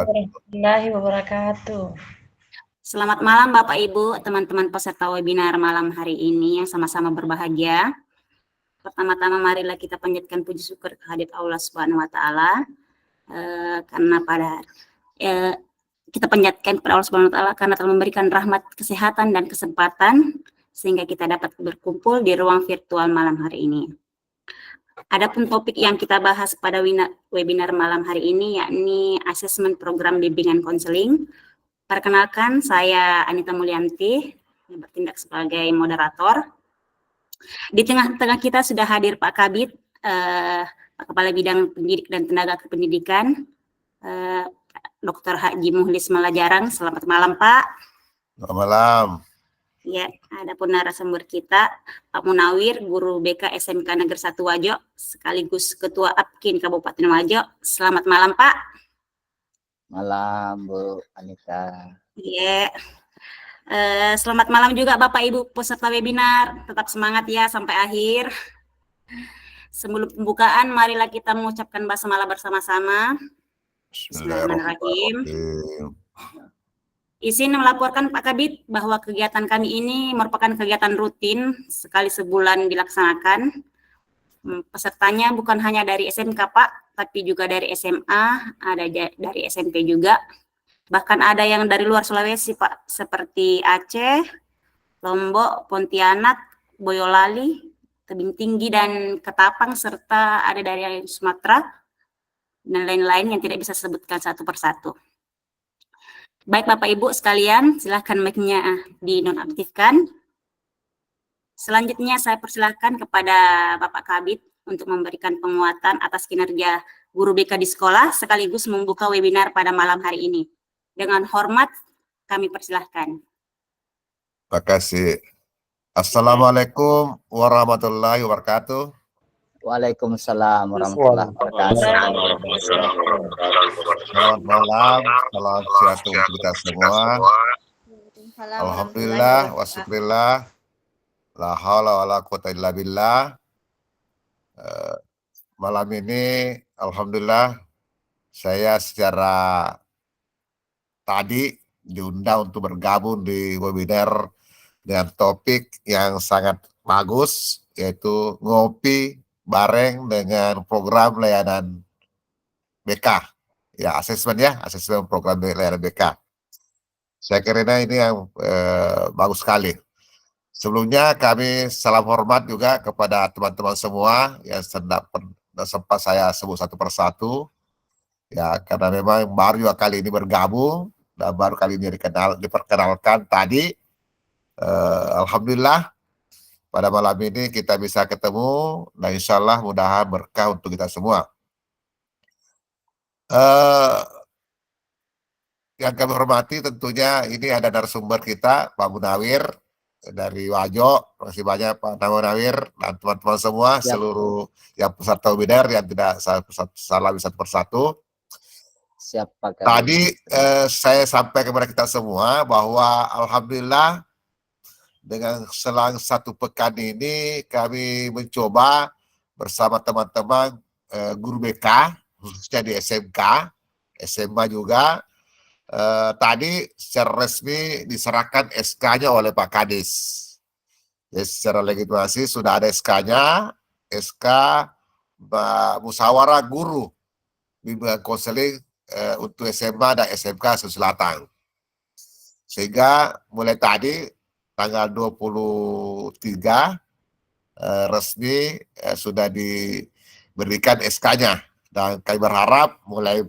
Warahmatullahi wabarakatuh. Selamat malam Bapak Ibu, teman-teman peserta webinar malam hari ini yang sama-sama berbahagia. Pertama-tama marilah kita panjatkan puji syukur kehadirat Allah Subhanahu wa taala. Kita panjatkan kepada Allah Subhanahu wa taala karena telah memberikan rahmat, kesehatan dan kesempatan sehingga kita dapat berkumpul di ruang virtual malam hari ini. Adapun topik yang kita bahas pada webinar malam hari ini yakni asesmen program bimbingan konseling. Perkenalkan, saya Anita Mulyanti, yang bertindak sebagai moderator. Di tengah-tengah kita sudah hadir Pak Kabid, Pak Kepala Bidang Pendidik dan Tenaga Kependidikan, Dr. Haji Muhlis Malajarang. Selamat malam, Pak. Selamat malam. Ya, ada pun narasumber kita, Pak Munawir, Guru BK SMK Negeri 1 Wajo, sekaligus Ketua APKIN Kabupaten Wajo. Selamat malam, Pak. Malam Bu Anita. Iya. Selamat malam juga Bapak Ibu peserta webinar. Tetap semangat ya sampai akhir. Sebelum pembukaan, marilah kita mengucapkan basmalah bersama-sama. Bismillahirrahmanirrahim. Izin melaporkan Pak Kabid bahwa kegiatan kami ini merupakan kegiatan rutin sekali sebulan dilaksanakan. Pesertanya bukan hanya dari SMK Pak, tapi juga dari SMA, ada dari SMP juga. Bahkan ada yang dari luar Sulawesi Pak, seperti Aceh, Lombok, Pontianak, Boyolali, Tebing Tinggi dan Ketapang, serta ada dari Sumatera dan lain-lain yang tidak bisa disebutkan satu persatu. Baik Bapak Ibu sekalian, silakan mic-nya dinonaktifkan. Selanjutnya saya persilahkan kepada Bapak Kabid untuk memberikan penguatan atas kinerja guru BK di sekolah sekaligus membuka webinar pada malam hari ini. Dengan hormat kami persilahkan. Terima kasih. Assalamualaikum warahmatullahi wabarakatuh. Waalaikumsalam warahmatullahi wabarakatuh. Selamat malam, salam sejahtera untuk kita semua. Alhamdulillah, wasyukurillah. La haula wala quwata illa billah. Malam ini alhamdulillah saya secara tadi diundang untuk bergabung di webinar dengan topik yang sangat bagus, yaitu ngopi bareng dengan program layanan BK. Ya, asesmen program layanan BK. Saya kira ini yang bagus sekali. Sebelumnya kami salam hormat juga kepada teman-teman semua yang sempat saya sebut satu persatu. Ya, karena memang baru juga kali ini bergabung dan baru kali ini diperkenalkan tadi. Alhamdulillah pada malam ini kita bisa ketemu dan insya Allah mudah berkah untuk kita semua. Yang kami hormati tentunya ini ada narasumber kita Pak Munawir dari Wajo. Terima kasih banyak Pak Munawir dan teman-teman semua, seluruh yang peserta webinar yang tidak saya salami satu persatu. Siapa Tadi saya sampai kepada kita semua bahwa alhamdulillah dengan selang satu pekan ini kami mencoba bersama teman-teman guru BK khususnya di SMK, SMA juga. Tadi secara resmi diserahkan SK-nya oleh Pak Kadis. Jadi secara legitimasi sudah ada SK-nya, SK Musyawarah Guru Bimbingan Konseling untuk SMA dan SMK Sulawesi Selatan. Sehingga mulai tadi tanggal 23 resmi sudah diberikan SK-nya dan kami berharap mulai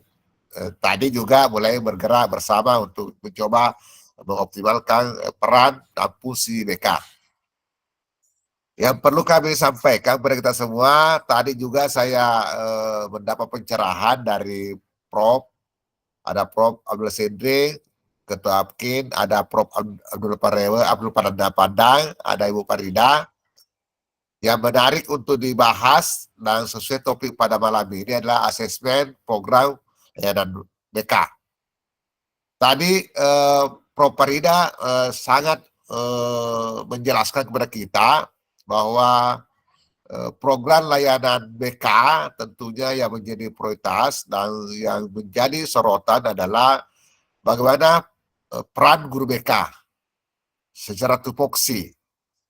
tadi juga mulai bergerak bersama untuk mencoba mengoptimalkan peran dan fungsi BK. Yang perlu kami sampaikan kepada kita semua, tadi juga saya mendapat pencerahan dari Prof. Ada Prof. Abdul Sindri, Ketua APKIN, ada Prof. Abdul Parada Pandang, ada Ibu Farida. Yang menarik untuk dibahas dan sesuai topik pada malam ini adalah asesmen program layanan BK. Tadi Prof. Farida sangat menjelaskan kepada kita bahwa program layanan BK tentunya yang menjadi prioritas dan yang menjadi sorotan adalah bagaimana peran guru BK secara tupoksi,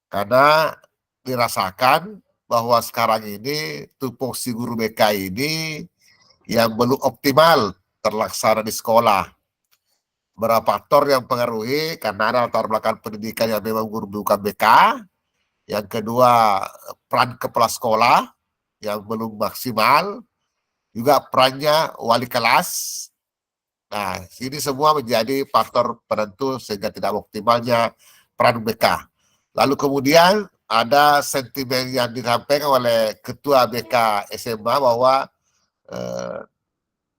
karena dirasakan bahwa sekarang ini tupoksi guru BK ini yang belum optimal terlaksana di sekolah. Beberapa faktor yang mempengaruhi, karena ada latar belakang pendidikan yang memang guru bukan BK. Yang kedua, peran kepala sekolah yang belum maksimal, juga perannya wali kelas. Nah, ini semua menjadi faktor penentu sehingga tidak optimalnya peran BK. Lalu kemudian ada sentimen yang disampaikan oleh Ketua BK SMA bahwa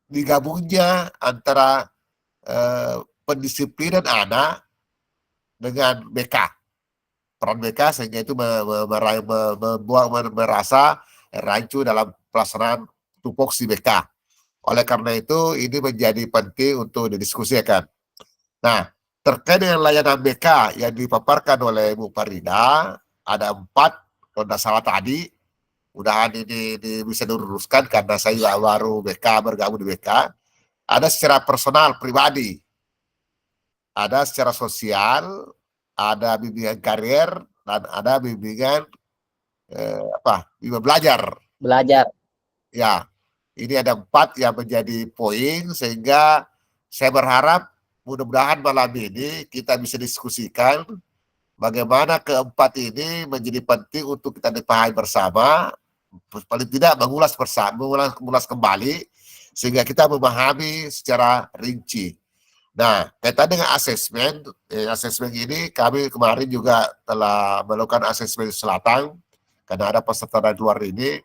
digabungnya antara pendisiplinan anak dengan BK, peran BK, sehingga itu merasa rancu dalam pelaksanaan tupoksi BK. Oleh karena itu ini menjadi penting untuk didiskusikan. Nah, terkait dengan layanan BK yang dipaparkan oleh Bu Farida, ada 4 kalau tidak salah tadi. Mudahan ini bisa diluruskan karena saya juga baru BK, bergabung di BK. Ada secara personal, pribadi. Ada secara sosial, ada bimbingan karir, dan ada bimbingan bimbingan belajar. Belajar. Ya, ini ada 4 yang menjadi poin, sehingga saya berharap mudah-mudahan malam ini kita bisa diskusikan bagaimana keempat ini menjadi penting untuk kita dipahami bersama, paling tidak mengulas bersama, mengulas kembali, sehingga kita memahami secara rinci. Nah, kaitan dengan asesmen, asesmen ini kami kemarin juga telah melakukan asesmen selatan, karena ada peserta dari luar ini.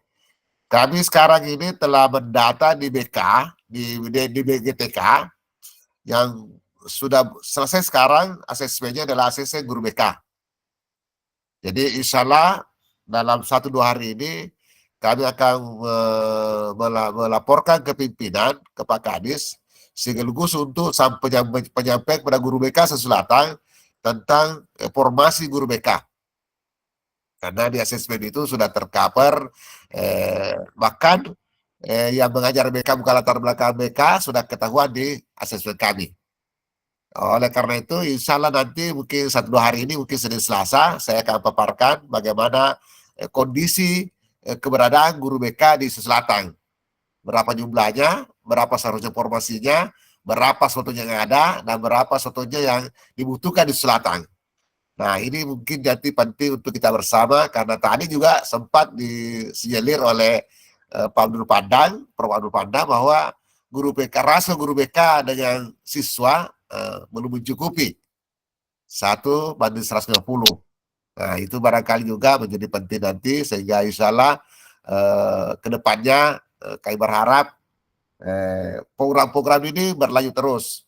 Kami sekarang ini telah mendata di BK, di BGTK, yang sudah selesai sekarang asesmennya adalah asesmen guru BK. Jadi insya Allah dalam 1-2 hari ini kami akan melaporkan ke pimpinan, ke Pak Kadis, sekaligus untuk penyampaian kepada guru BK Selatan tentang formasi guru BK. Karena di asesmen itu sudah tercover, bahkan yang mengajar BK bukan latar belakang BK sudah ketahuan di asesmen kami. Oleh karena itu, insya Allah nanti mungkin 1-2 hari ini, mungkin Senin Selasa, saya akan paparkan bagaimana kondisi keberadaan guru BK di Selatan. Berapa jumlahnya, berapa seharusnya formasinya, berapa sebetulnya yang ada, dan berapa sebetulnya yang dibutuhkan di Selatan. Nah, ini mungkin jadi penting untuk kita bersama, karena tadi juga sempat disinyalir oleh Pak Abdul Pandang, Prof. Abdul Pandang, bahwa guru BK, rasio guru BK dengan siswa belum mencukupi 1:150. Nah, itu barangkali juga menjadi penting nanti, sehingga insya Allah ke depannya kami berharap program-program ini berlanjut terus.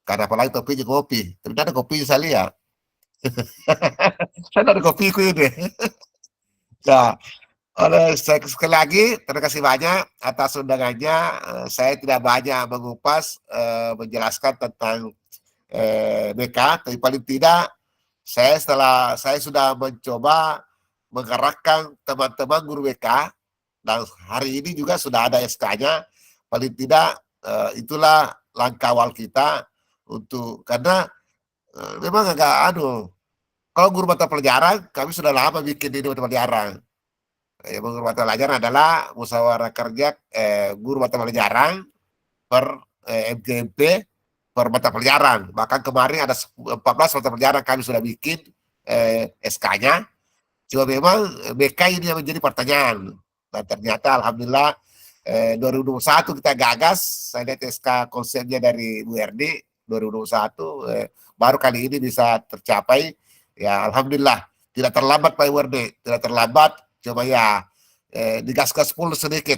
Karena apalagi topinya kopi, tapi ada kopi saya lihat. Saya ada kopiku ini. Nah, sekali lagi terima kasih banyak atas undangannya. Saya tidak banyak mengupas menjelaskan tentang BK, tapi paling tidak saya sudah mencoba menggerakkan teman-teman guru BK, dan hari ini juga sudah ada SK-nya. Paling tidak itulah langkah awal kita untuk, karena memang agak kalau guru mata pelajaran kami sudah lama bikin ini mata pelajaran. Guru mata pelajaran adalah musyawarah kerja guru mata pelajaran per MGMP per mata pelajaran. Bahkan kemarin ada 14 mata pelajaran kami sudah bikin SK-nya. Cuma memang BK ini yang menjadi pertanyaan. Dan ternyata alhamdulillah 2021 kita gagas. Saya lihat SK konsepnya dari Bu Erdi 2021 baru kali ini bisa tercapai. Ya alhamdulillah, tidak terlambat Pak Werdi, tidak terlambat, coba ya digas-gas 10 sedikit.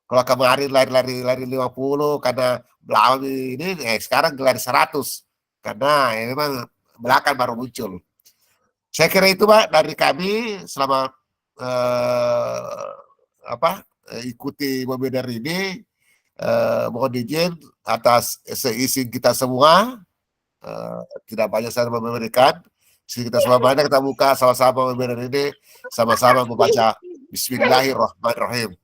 Kalau kemarin lari 50 karena belakang ini, sekarang lari 100 karena memang belakang baru muncul. Saya kira itu Pak dari kami. Selama ikuti webinar ini, mohon izin atas seizin kita semua, tidak banyak saya memberikan. Kita semua banyak kita buka sama-sama webinar ini, sama-sama membaca Bismillahirrahmanirrahim.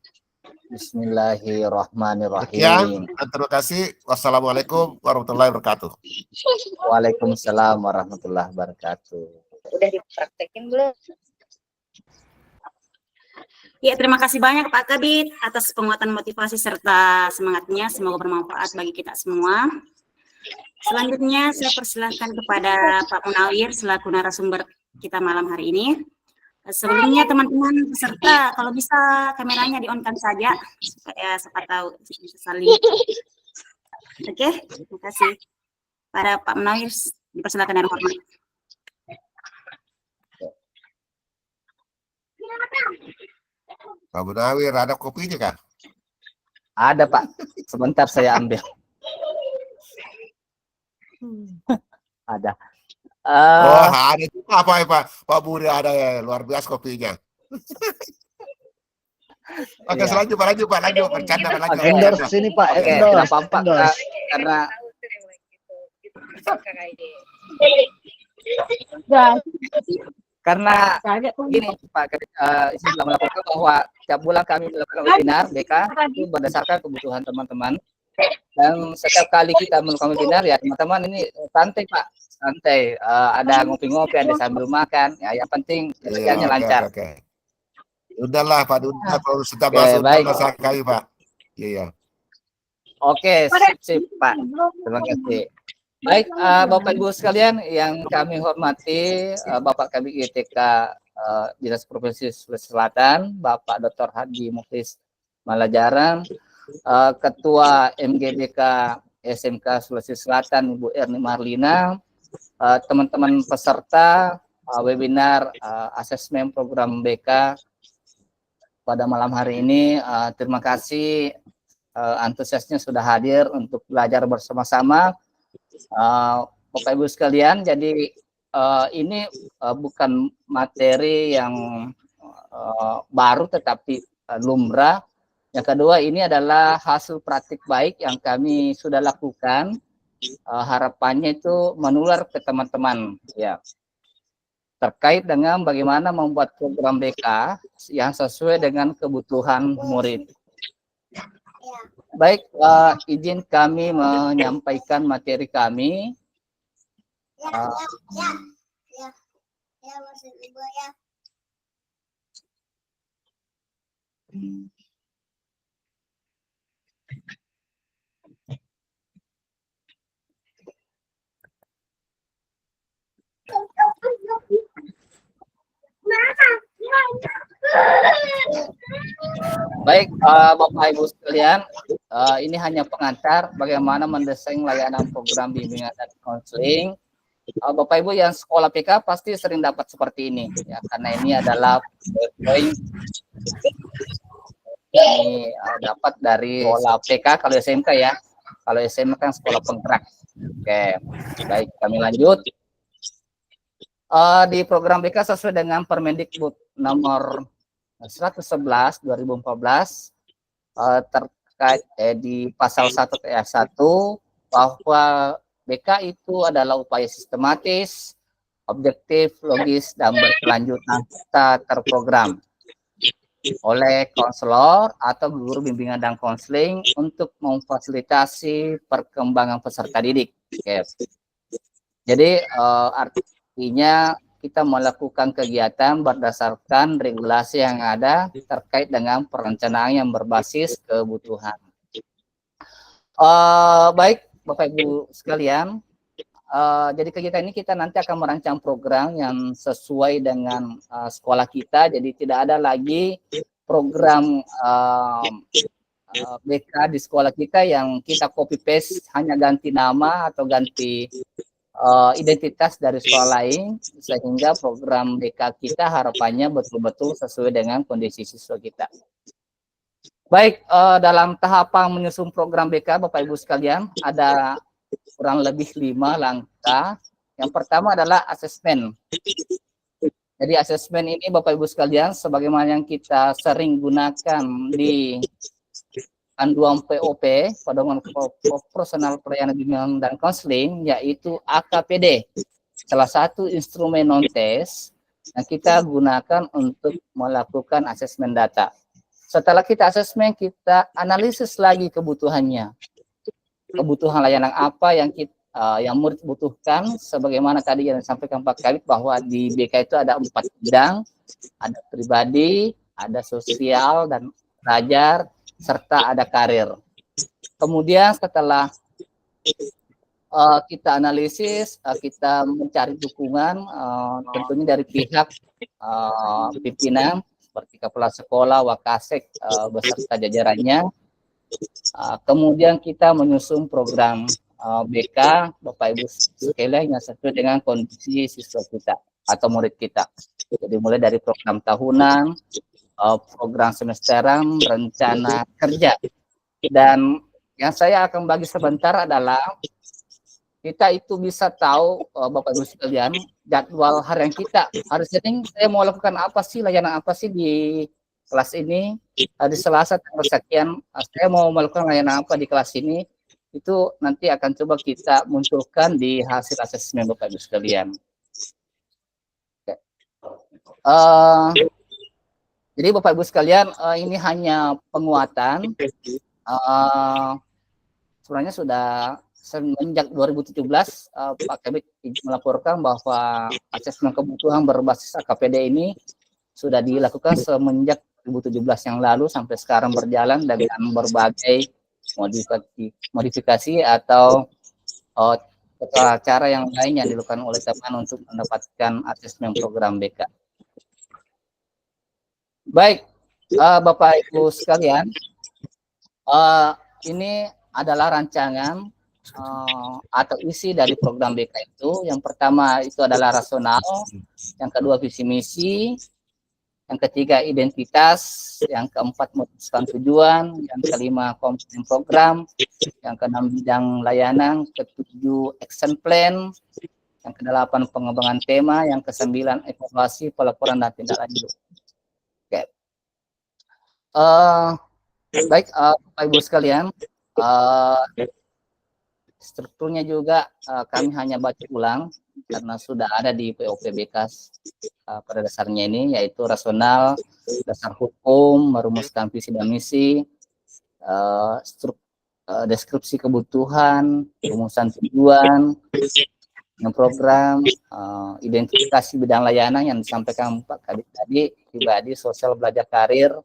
Bismillahirrahmanirrahim. Sekian, dan terima kasih. Wassalamualaikum warahmatullahi wabarakatuh. Waalaikumsalam warahmatullahi wabarakatuh. Udah dipraktekin belum? Ya, terima kasih banyak Pak Kabid atas penguatan motivasi serta semangatnya. Semoga bermanfaat bagi kita semua. Selanjutnya saya persilahkan kepada Pak Munawir selaku narasumber kita malam hari ini. Sebelumnya teman-teman peserta, kalau bisa kameranya di-on-kan saja supaya siapa tahu bisa saling. Oke, terima kasih. Pada Pak Munawir dipersilakan dengan hormat. Pak Munawir, ada kopinya kan? Ada Pak, sebentar saya ambil. Ada. Oh, ada itu apa ya Pak Budi, ada ya, luar biasa kopinya. Oke, Iya. lanjut Pak, bercanda lanjut. Oke, endorse ini Pak, Oke, endorse. Pak, karena karena gini Pak, saya melaporkan bahwa setiap bulan kami melakukan webinar BK itu berdasarkan kebutuhan teman-teman, dan setiap kali kita melakukan webinar ya teman-teman ini santai Pak, santai, ada ngopi-ngopi, ada sambil makan, ya yang penting kerjanya lancar. Oke. Udahlah Pak Duda, kalau sudah Oke, masuk baik. masa kami Pak. Iya. Oke, sip Pak, terima kasih. Baik, Bapak Ibu sekalian yang kami hormati, Bapak Kabid ITK Dinas Provinsi Sulawesi Selatan, Bapak Dr. Haji Mukhlis Malajaran, Ketua MGBK SMK Sulawesi Selatan Ibu Erni Marlina, teman-teman peserta webinar asesmen program BK pada malam hari ini, terima kasih antusiasnya sudah hadir untuk belajar bersama-sama. Bapak Ibu sekalian, jadi ini bukan materi yang baru tetapi lumrah. Yang kedua, ini adalah hasil praktik baik yang kami sudah lakukan. Harapannya itu menular ke teman-teman ya, terkait dengan bagaimana membuat program BK yang sesuai dengan kebutuhan murid. Baik, izin kami menyampaikan materi kami. Baik, Bapak Ibu sekalian, ini hanya pengantar bagaimana mendesain layanan program bimbingan dan konseling. Bapak Ibu yang sekolah PK pasti sering dapat seperti ini, ya, karena ini adalah poin ini dapat dari sekolah PK kalau SMK ya. Kalau SMK kan sekolah penggerak. Oke, baik, kami lanjut. Di program BK sesuai dengan Permendikbud nomor 111 2014 terkait di pasal 1 ayat 1 bahwa BK itu adalah upaya sistematis, objektif, logis, dan berkelanjutan serta terprogram oleh konselor atau guru bimbingan dan konseling untuk memfasilitasi perkembangan peserta didik. Oke. Jadi artinya kita melakukan kegiatan berdasarkan regulasi yang ada terkait dengan perencanaan yang berbasis kebutuhan. Baik, Bapak Ibu sekalian, jadi kegiatan ini kita nanti akan merancang program yang sesuai dengan sekolah kita. Jadi tidak ada lagi program BK di sekolah kita yang kita copy paste, hanya ganti nama atau ganti identitas dari sekolah lain, sehingga program BK kita harapannya betul-betul sesuai dengan kondisi siswa kita. Baik, dalam tahapan menyusun program BK, Bapak Ibu sekalian, ada kurang lebih 5 langkah. Yang pertama adalah asesmen. Jadi asesmen ini Bapak Ibu sekalian, sebagaimana yang kita sering gunakan di panduan POP, pedoman profesional pelayanan bimbingan dan konseling, yaitu AKPD. Salah satu instrumen non-tes yang kita gunakan untuk melakukan asesmen data. Setelah kita asesmen, kita analisis lagi kebutuhannya. Kebutuhan layanan apa yang yang murid butuhkan, sebagaimana tadi yang disampaikan Pak Kabit bahwa di BK itu ada 4 bidang, ada pribadi, ada sosial dan belajar, serta ada karir. Kemudian setelah kita analisis, kita mencari dukungan tentunya dari pihak pimpinan seperti kepala sekolah, wakasek beserta jajarannya. Kemudian kita menyusun program BK, Bapak Ibu sekalian, yang sesuai dengan kondisi siswa kita atau murid kita. Jadi mulai dari program tahunan, program semesteran, rencana kerja. Dan yang saya akan bagi sebentar adalah kita itu bisa tahu Bapak Ibu sekalian jadwal harian kita. Hari Senin saya mau lakukan apa sih, layanan apa sih di kelas ini. Hari Selasa tanggal sekian saya mau melakukan layanan apa di kelas ini. Itu nanti akan coba kita munculkan di hasil asesmen Bapak Ibu sekalian. Jadi Bapak Ibu sekalian, ini hanya penguatan. Sebenarnya sudah semenjak 2017 Pak Kabit melaporkan bahwa asesmen kebutuhan berbasis AKPD ini sudah dilakukan semenjak 2017 yang lalu sampai sekarang berjalan dengan berbagai modifikasi atau cara yang lain yang dilakukan oleh teman untuk mendapatkan asesmen program BK. Baik, Bapak Ibu sekalian, ini adalah rancangan atau isi dari program BK itu. Yang pertama itu adalah rasional, yang kedua visi misi, yang ketiga identitas, yang keempat memutuskan tujuan, yang kelima komponen program, yang keenam bidang layanan, ketujuh action plan, yang kedelapan pengembangan tema, yang kesembilan evaluasi, pelaporan dan tindak lanjut. Oke. Baik, Bapak Ibu sekalian, strukturnya juga kami hanya baca ulang karena sudah ada di POPBK pada dasarnya ini, yaitu rasional, dasar hukum, merumuskan visi dan misi, deskripsi kebutuhan, rumusan tujuan, yang program, identifikasi bidang layanan yang disampaikan Pak Kabit tadi, pribadi, sosial, belajar, karir,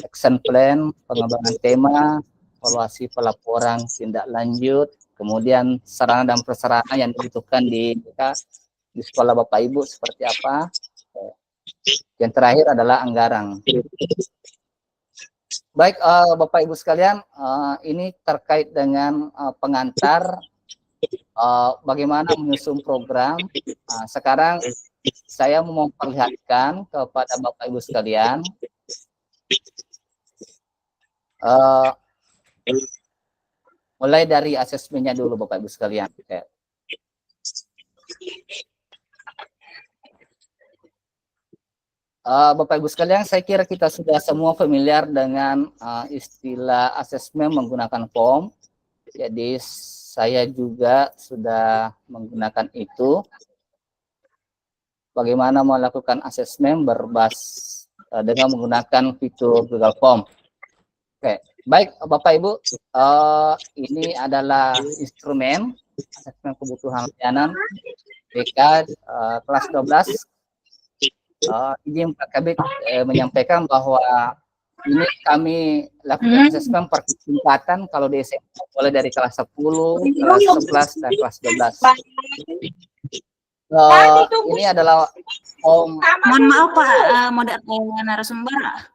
action plan, pengembangan tema, evaluasi, pelaporan, tindak lanjut, kemudian sarana dan prasarana yang dibutuhkan di sekolah Bapak Ibu seperti apa. Yang terakhir adalah anggaran. Baik, Bapak Ibu sekalian, ini terkait dengan pengantar bagaimana menyusun program. Sekarang saya mau memperlihatkan kepada Bapak Ibu sekalian mulai dari asesmennya dulu Bapak Ibu sekalian. Bapak Ibu sekalian, saya kira kita sudah semua familiar dengan istilah asesmen menggunakan form. Jadi saya juga sudah menggunakan itu. Bagaimana melakukan asesmen berbasis dengan menggunakan fitur Google Form. Oke, baik Bapak Ibu, ini adalah instrumen asesmen kebutuhan layanan BK kelas 12. Izin Pak Kabit menyampaikan bahwa ini kami lakukan asesmen pertingkatan kalau di SMP mulai dari kelas 10, kelas 11, dan kelas 12. Ini adalah Mohon maaf Pak, narasumber.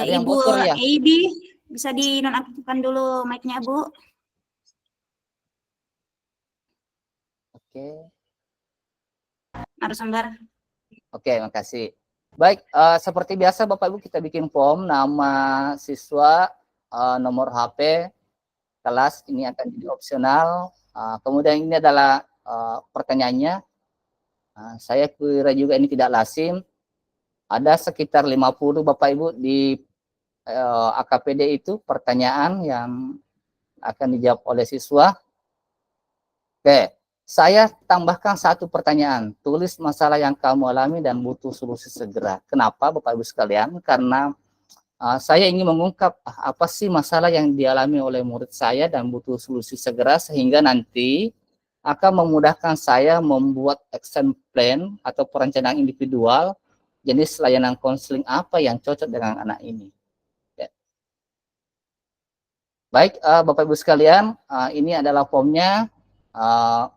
Ibu ya? Aidy, bisa dinonaktifkan dulu mic-nya, Bu. Oke. Narasumber. Oke, makasih. Baik, seperti biasa Bapak Ibu kita bikin form, nama siswa, nomor HP, kelas, ini akan jadi opsional. Kemudian ini adalah pertanyaannya. Saya kira juga ini tidak lazim. Ada sekitar 50 Bapak Ibu di AKPD itu pertanyaan yang akan dijawab oleh siswa. Oke, Saya tambahkan satu pertanyaan. Tulis masalah yang kamu alami dan butuh solusi segera. Kenapa Bapak Ibu sekalian? Karena saya ingin mengungkap apa sih masalah yang dialami oleh murid saya dan butuh solusi segera, sehingga nanti akan memudahkan saya membuat action plan atau perencanaan individual jenis layanan konseling apa yang cocok dengan anak ini. Ya. Baik, Bapak Ibu sekalian, ini adalah formnya.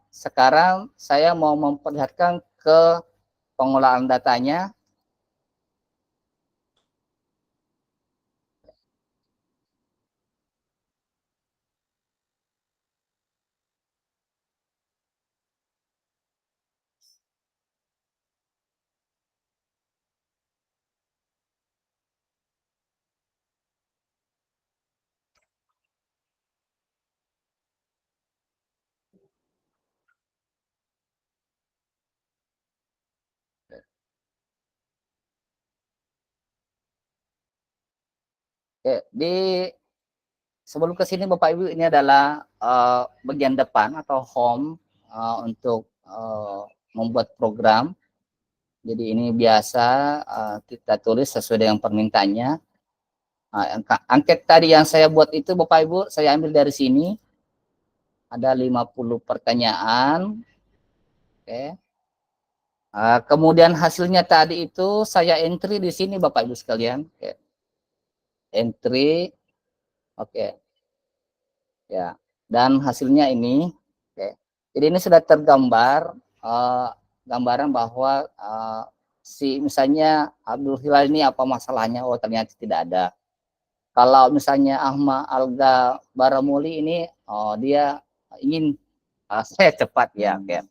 Sekarang saya mau memperlihatkan ke pengolahan datanya. Oke, sebelum ke sini Bapak Ibu, ini adalah bagian depan atau home untuk membuat program. Jadi ini biasa kita tulis sesuai dengan permintaannya. Angket tadi yang saya buat itu Bapak Ibu, saya ambil dari sini. Ada 50 pertanyaan. Oke. Kemudian hasilnya tadi itu saya entry di sini Bapak Ibu sekalian. Oke. Entry. Oke. Ya. Dan hasilnya ini. Oke. Jadi ini sudah tergambar gambaran bahwa si misalnya Abdul Hilal ini apa masalahnya? Oh, ternyata tidak ada. Kalau misalnya Ahmad Alga Baramuli ini, oh dia ingin saya cepat ya. Oke.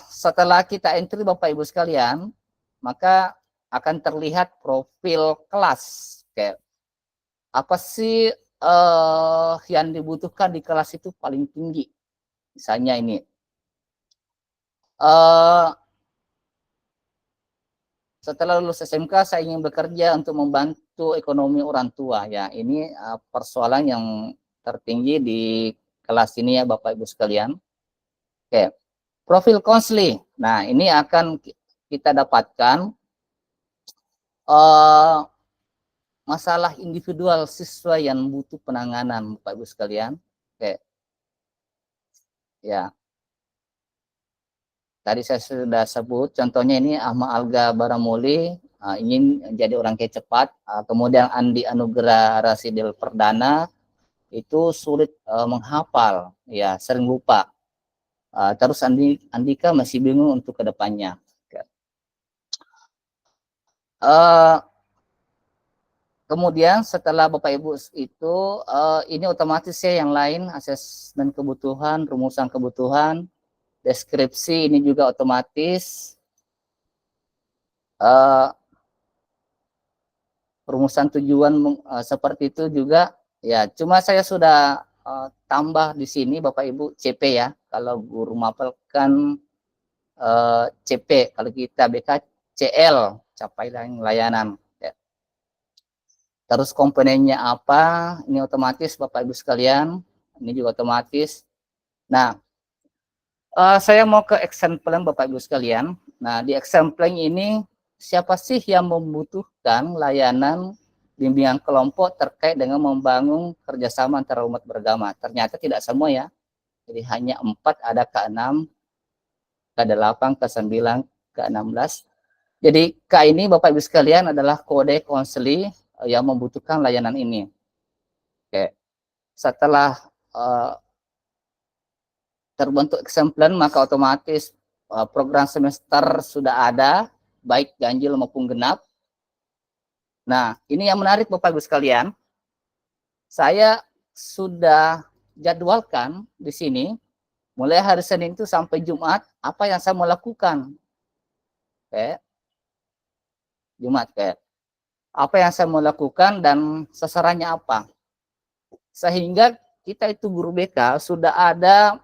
Setelah kita entry Bapak Ibu sekalian, maka akan terlihat profil kelas. Oke. Apa sih yang dibutuhkan di kelas itu paling tinggi? Misalnya ini. Setelah lulus SMK, saya ingin bekerja untuk membantu ekonomi orang tua. Ya, ini persoalan yang tertinggi di kelas ini ya Bapak Ibu sekalian. Oke. Profil konseling. Nah, ini akan kita dapatkan masalah individual siswa yang butuh penanganan, Bapak Ibu sekalian. Oke. Ya. Tadi saya sudah sebut, contohnya ini Ahmad Alga Baramuli ingin jadi orang kaya cepat. Kemudian Andi Anugerah Rasidil Perdana itu sulit menghafal, ya sering lupa. Terus Andika masih bingung untuk kedepannya. Kemudian setelah Bapak Ibu itu ini otomatis ya yang lain, asesmen kebutuhan, rumusan kebutuhan, deskripsi ini juga otomatis, rumusan tujuan seperti itu juga ya. Cuma saya sudah tambah di sini Bapak Ibu CP ya. Kalau guru mapel kan CP, kalau kita BK CL, capaian layanan. Ya. Terus komponennya apa? Ini otomatis Bapak Ibu sekalian. Ini juga otomatis. Nah, saya mau ke action plan Bapak Ibu sekalian. Nah, di action plan ini siapa sih yang membutuhkan layanan bimbingan kelompok terkait dengan membangun kerjasama antara umat beragama? Ternyata tidak semua ya. Jadi hanya 4, ada ke-6, ke-8, ke-9, ke-16. Jadi K ini Bapak Ibu sekalian adalah kode konseli yang membutuhkan layanan ini. Oke. Setelah terbentuk action plan, maka otomatis program semester sudah ada, baik ganjil maupun genap. Nah, ini yang menarik Bapak Ibu sekalian. Saya sudah jadwalkan di sini, mulai hari Senin itu sampai Jumat, apa yang saya mau lakukan. Oke. Jumat, oke. Apa yang saya mau lakukan dan sasarannya apa. Sehingga kita itu guru BK sudah ada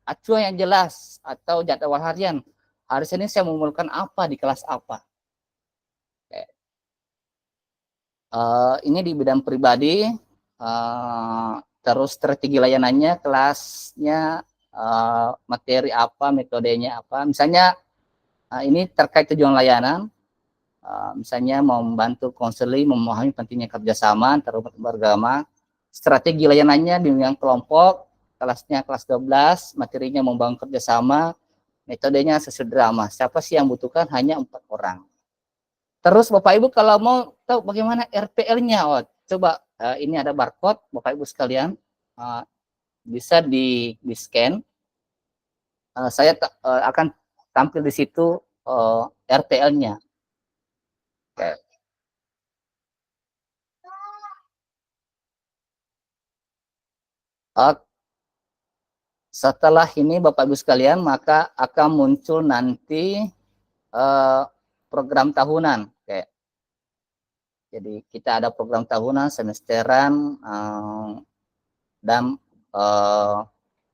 acuan yang jelas atau jadwal harian. Hari Senin saya memulakan apa di kelas apa. Oke. Ini di bidang pribadi, terus strategi layanannya, kelasnya, materi apa, metodenya apa. Misalnya ini terkait tujuan layanan, misalnya mau membantu konseling memahami pentingnya kerjasama antar umat beragama. Strategi layanannya bimbingan kelompok, kelasnya kelas 12, materinya membangun kerjasama, metodenya sesi drama. Siapa sih yang butuhkan? Hanya 4 orang. Terus Bapak Ibu kalau mau tahu bagaimana RPL-nya, coba ini ada barcode, Bapak Ibu sekalian, bisa di scan. Saya akan tampil di situ RPL-nya. Oke. Setelah ini Bapak Ibu sekalian, maka akan muncul nanti program tahunan. Oke. Jadi kita ada program tahunan, semesteran, dan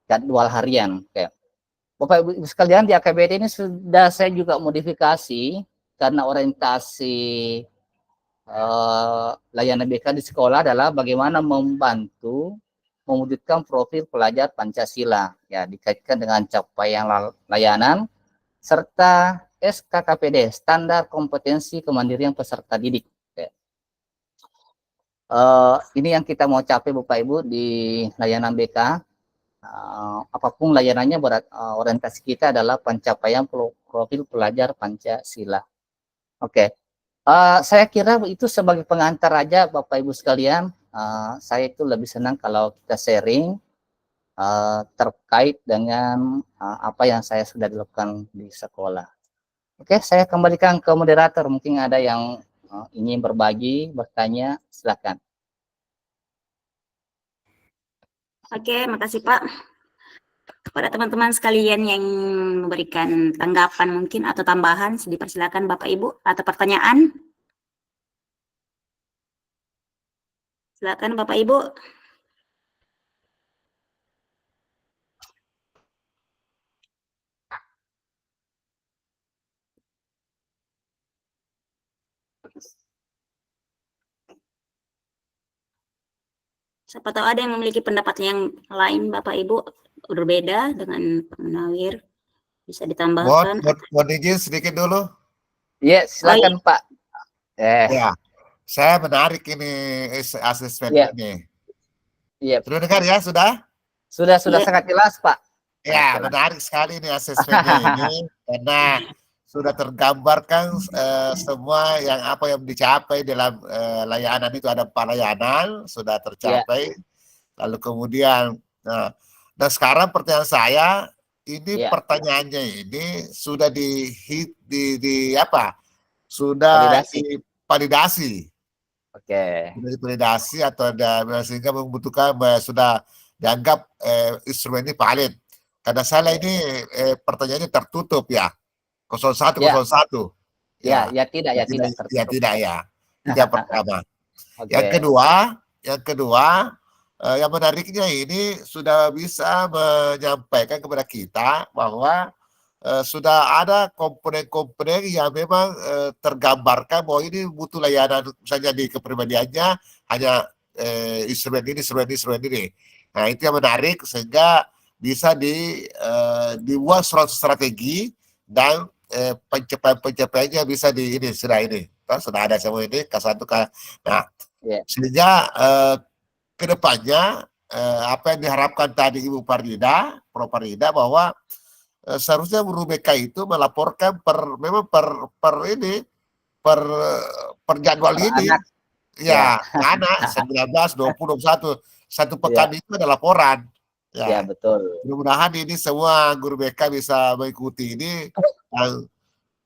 jadwal harian. Oke. Bapak Ibu sekalian, di AKBD ini sudah saya juga modifikasi karena orientasi layanan BK di sekolah adalah bagaimana membantu mewujudkan profil pelajar Pancasila, ya, dikaitkan dengan capaian layanan serta SKKPD, standar kompetensi kemandirian peserta didik. Ini yang kita mau capai Bapak Ibu di layanan BK. Apapun layanannya, orientasi kita adalah pencapaian profil pelajar Pancasila. Oke. Saya kira itu sebagai pengantar aja Bapak Ibu sekalian. Saya itu lebih senang kalau kita sharing terkait dengan apa yang saya sudah dilakukan di sekolah. Oke, saya kembalikan ke moderator. Mungkin ada yang ingin berbagi, bertanya, silakan. Oke, makasih Pak. Kepada teman-teman sekalian yang memberikan tanggapan mungkin atau tambahan, dipersilakan Bapak Ibu atau pertanyaan. Silakan Bapak Ibu. Siapa tahu ada yang memiliki pendapat yang lain Bapak Ibu berbeda dengan Pak Munawir, bisa ditambahkan. Mohon izin sedikit dulu. Iya, silakan Pak. Ya, saya menarik ini asesmen ini. Iya. Sudah dengar ya, sudah? Sudah sangat jelas Pak. Ya, menarik sekali ini asesmennya ini karena sudah tergambarkan semua yang apa yang dicapai dalam layanan itu. Ada 4 layanan sudah tercapai. Lalu kemudian, nah sekarang pertanyaan saya ini, pertanyaannya ini sudah sudah divalidasi. Oke. Sudah divalidasi atau ada sehingga membutuhkan sudah dianggap instrumen ini valid. Karena saya ini pertanyaannya tertutup ya. 01. Ya, tidak. Itu yang pertama. Yang kedua, yang menariknya ini sudah bisa menyampaikan kepada kita bahwa sudah ada komponen-komponen yang memang tergambarkan bahwa ini butuh layanan, misalnya di kepribadiannya hanya instrumen ini. Nah, itu yang menarik sehingga bisa dibuat suatu strategi dan pencapaiannya bisa sudah ada semua ini K1 sehingga kedepannya apa yang diharapkan tadi Ibu Prof Farida bahwa seharusnya guru BK itu melaporkan per jadwal ini anak 19, 20, 21 satu pekan itu ada laporan. Ya, betul. Mudah-mudahan ini semua guru BK bisa mengikuti ini.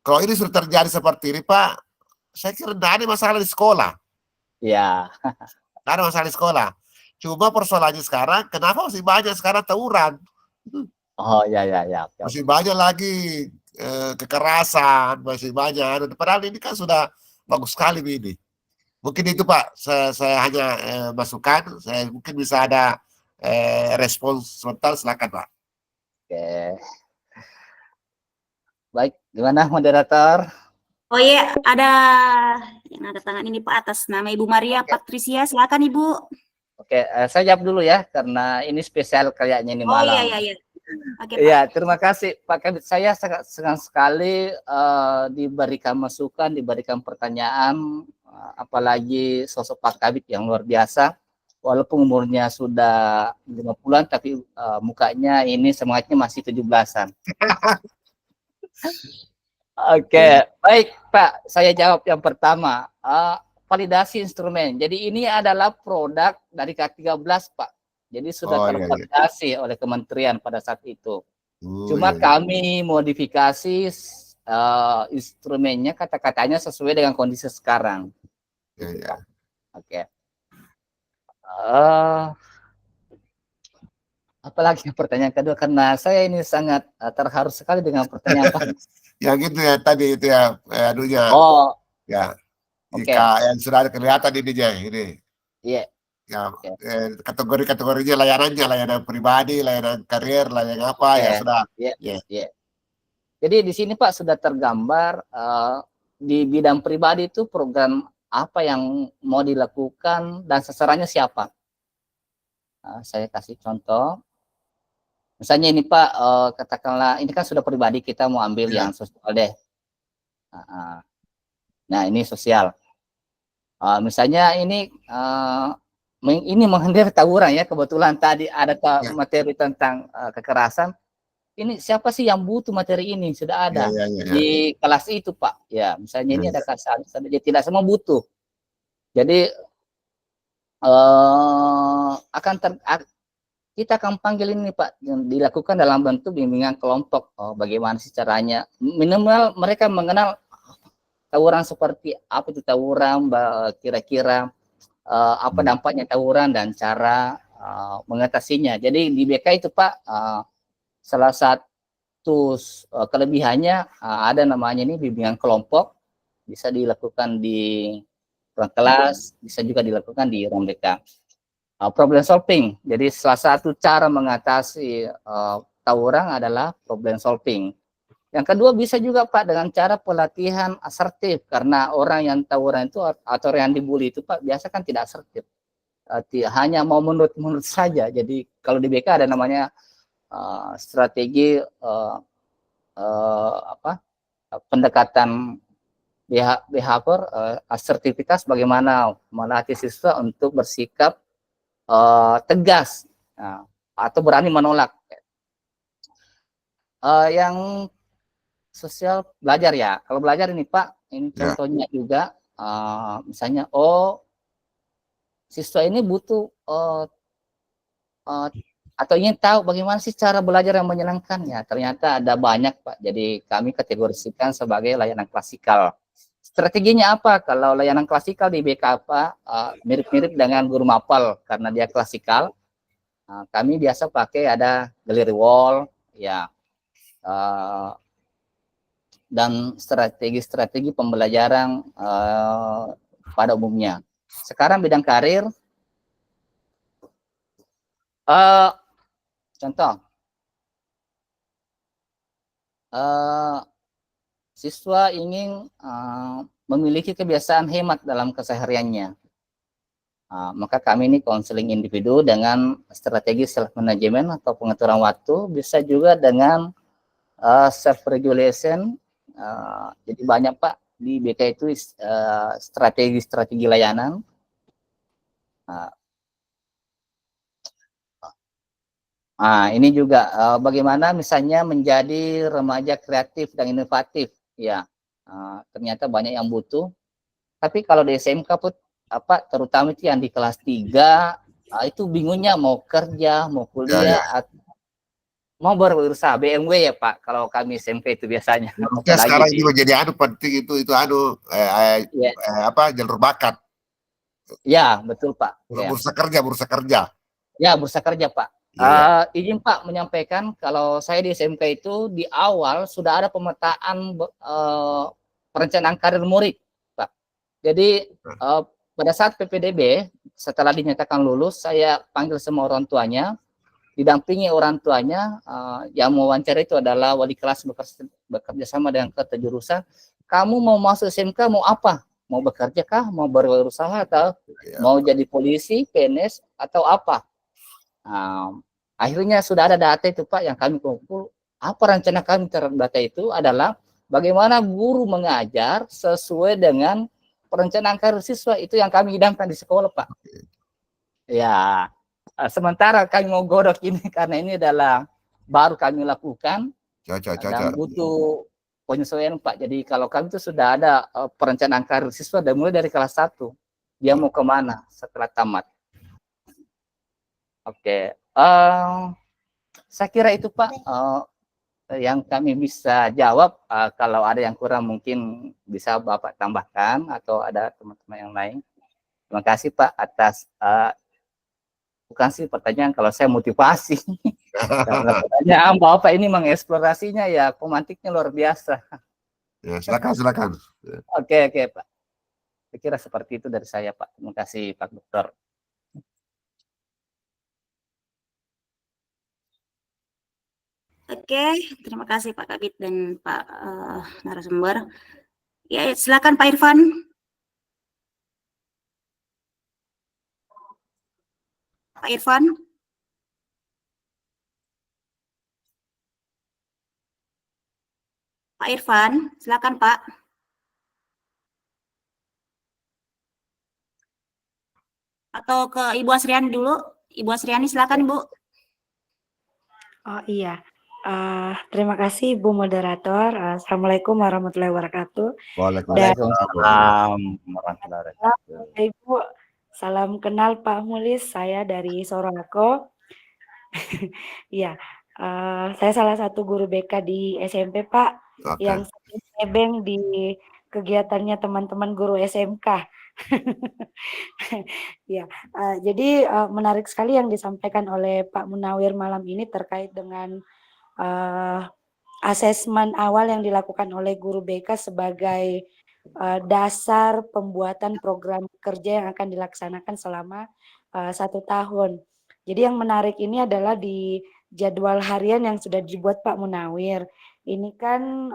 Kalau ini sudah terjadi seperti ini, Pak, saya kira tidak ada masalah di sekolah. Ya. Tidak ada masalah di sekolah. Cuma persoalannya sekarang, kenapa masih banyak sekarang tawuran? Oh, ya. Masih banyak lagi kekerasan, masih banyak. Padahal ini kan sudah bagus sekali ini. Mungkin itu Pak, saya hanya masukkan. Saya mungkin bisa ada respons sebentar, silakan Pak. Oke. Baik, gimana moderator? Oh iya, ada yang angkat tangan ini Pak atas nama Ibu Maria Patricia, silakan Ibu. Oke, saya jawab dulu ya karena ini spesial kayaknya ini Oh malam. iya. Oke, Pak. Iya, terima kasih Pak Kabit. Saya sangat senang sekali diberikan masukan, diberikan pertanyaan, apalagi sosok Pak Kabit yang luar biasa. Walaupun umurnya sudah 50-an, tapi mukanya ini semangatnya masih 17-an. Oke, baik Pak. Saya jawab yang pertama. Validasi instrumen. Jadi ini adalah produk dari K13 Pak. Jadi sudah tervalidasi oleh kementerian pada saat itu. Cuma kami modifikasi instrumennya, kata-katanya sesuai dengan kondisi sekarang. Oke. Apalagi pertanyaan kedua, karena saya ini sangat terharu sekali dengan pertanyaan Pak. Yang itu ya tadi itu ya anunya. Oh. Ya. Jika yang sudah kelihatan ini. Iya. Ya, kategori-kategorinya layanan pribadi, layanan karir, layanan apa ya sudah. Iya. Jadi di sini Pak sudah tergambar di bidang pribadi itu program apa yang mau dilakukan dan sasarannya siapa. Saya kasih contoh. Misalnya ini Pak, katakanlah ini kan sudah pribadi, kita mau ambil yang sosial deh. Nah ini sosial. Misalnya ini menghindari tawuran ya, kebetulan tadi ada materi tentang kekerasan. Ini siapa sih yang butuh materi ini? Sudah ada di kelas itu Pak. Ya, misalnya ini ada kelas, tidak semua butuh. Jadi kita akan panggil ini Pak, yang dilakukan dalam bentuk bimbingan kelompok. Bagaimana sih caranya? Minimal mereka mengenal tawuran seperti apa itu tawuran, kira-kira apa dampaknya tawuran dan cara mengatasinya. Jadi di BK itu Pak, salah satu kelebihannya ada namanya ini bimbingan kelompok, bisa dilakukan di ruang kelas, bisa juga dilakukan di ruang BK. Problem solving, jadi salah satu cara mengatasi tawuran adalah problem solving. Yang kedua bisa juga Pak dengan cara pelatihan asertif, karena orang yang tawuran itu atau yang dibully itu Pak biasa kan tidak asertif, hanya mau menurut saja. Jadi kalau di BK ada namanya strategi pendekatan behavior, asertivitas, bagaimana melatih siswa untuk bersikap tegas atau berani menolak. Yang sosial belajar ya. Kalau belajar ini Pak, ini contohnya juga misalnya siswa ini butuh atau ingin tahu bagaimana sih cara belajar yang menyenangkan ya. Ternyata ada banyak Pak. Jadi kami kategorisikan sebagai layanan klasikal. Strateginya apa? Kalau layanan klasikal di BK Pak mirip-mirip dengan guru mapel karena dia klasikal. Kami biasa pakai ada gallery wall ya. Dan strategi-strategi pembelajaran pada umumnya. Sekarang bidang karir, contoh, siswa ingin memiliki kebiasaan hemat dalam kesehariannya. Maka kami ini konseling individu dengan strategi self management atau pengaturan waktu, bisa juga dengan self regulation. Jadi banyak Pak di BK itu strategi layanan. Ini juga bagaimana misalnya menjadi remaja kreatif dan inovatif ya. Ternyata banyak yang butuh. Tapi kalau di SMK pun terutama itu yang di kelas 3 itu bingungnya mau kerja, mau kuliah, mau berberusaha BMW ya Pak. Kalau kami SMK itu biasanya. Sekarang juga jadi penting itu jalur bakat. Ya betul Pak. Bursa kerja. Ya bursa kerja Pak. Izin Pak menyampaikan kalau saya di SMK itu di awal sudah ada pemetaan perencanaan karir murid Pak. Jadi pada saat PPDB setelah dinyatakan lulus, saya panggil semua orang tuanya, didampingi orang tuanya, yang mewawancara itu adalah wali kelas bekerja sama dengan kejurusan. Kamu mau masuk SMK mau apa? mau bekerja kah, mau berusaha, atau Ya. mau jadi polisi, PNS, atau apa. Akhirnya sudah ada data itu Pak yang kami kumpul. Apa rencana kami terhadap data itu adalah bagaimana guru mengajar sesuai dengan perencanaan karir siswa, itu yang kami idamkan di sekolah Pak. Ya, sementara kami mau godok ini karena ini adalah baru kami lakukan dan butuh penyesuaian Pak. Jadi kalau kami itu sudah ada perencanaan karir siswa dan mulai dari kelas 1. Dia mau kemana setelah tamat. Oke. Saya kira itu Pak yang kami bisa jawab. Kalau ada yang kurang mungkin bisa Bapak tambahkan atau ada teman-teman yang lain. Terima kasih Pak atas bukan sih pertanyaan, kalau saya motivasi. Pertanyaan Bapak ini mengeksplorasinya ya, pemantiknya luar biasa. Ya, silakan. Oke Pak. Saya kira seperti itu dari saya Pak. Terima kasih Pak Dokter. Oke, terima kasih Pak Kabit dan Pak narasumber. Ya, silakan Pak Irfan. Pak Irfan. Pak Irfan, silakan Pak. Atau ke Ibu Asriani dulu. Ibu Asriani, silakan Ibu. Oh iya, terima kasih Bu Moderator. Assalamualaikum warahmatullahi wabarakatuh. Waalaikumsalam warahmatullahi wabarakatuh. Ibu, salam kenal Pak Mulis, saya dari Sorowako. Iya, saya salah satu guru BK di SMP Pak, yang sering nebeng di kegiatannya teman-teman guru SMK. Ya, jadi menarik sekali yang disampaikan oleh Pak Munawir malam ini terkait dengan asesmen awal yang dilakukan oleh guru BK sebagai dasar pembuatan program kerja yang akan dilaksanakan selama 1 tahun. Jadi yang menarik ini adalah di jadwal harian yang sudah dibuat Pak Munawir. Ini kan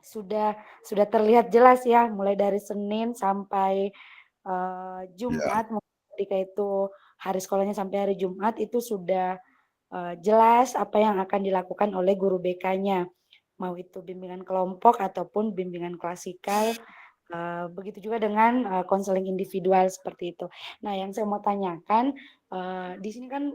sudah terlihat jelas ya, mulai dari Senin sampai Jumat, ketika itu hari sekolahnya sampai hari Jumat itu sudah jelas apa yang akan dilakukan oleh guru BK-nya, mau itu bimbingan kelompok ataupun bimbingan klasikal. Begitu juga dengan konseling individual seperti itu. Nah, yang saya mau tanyakan di sini kan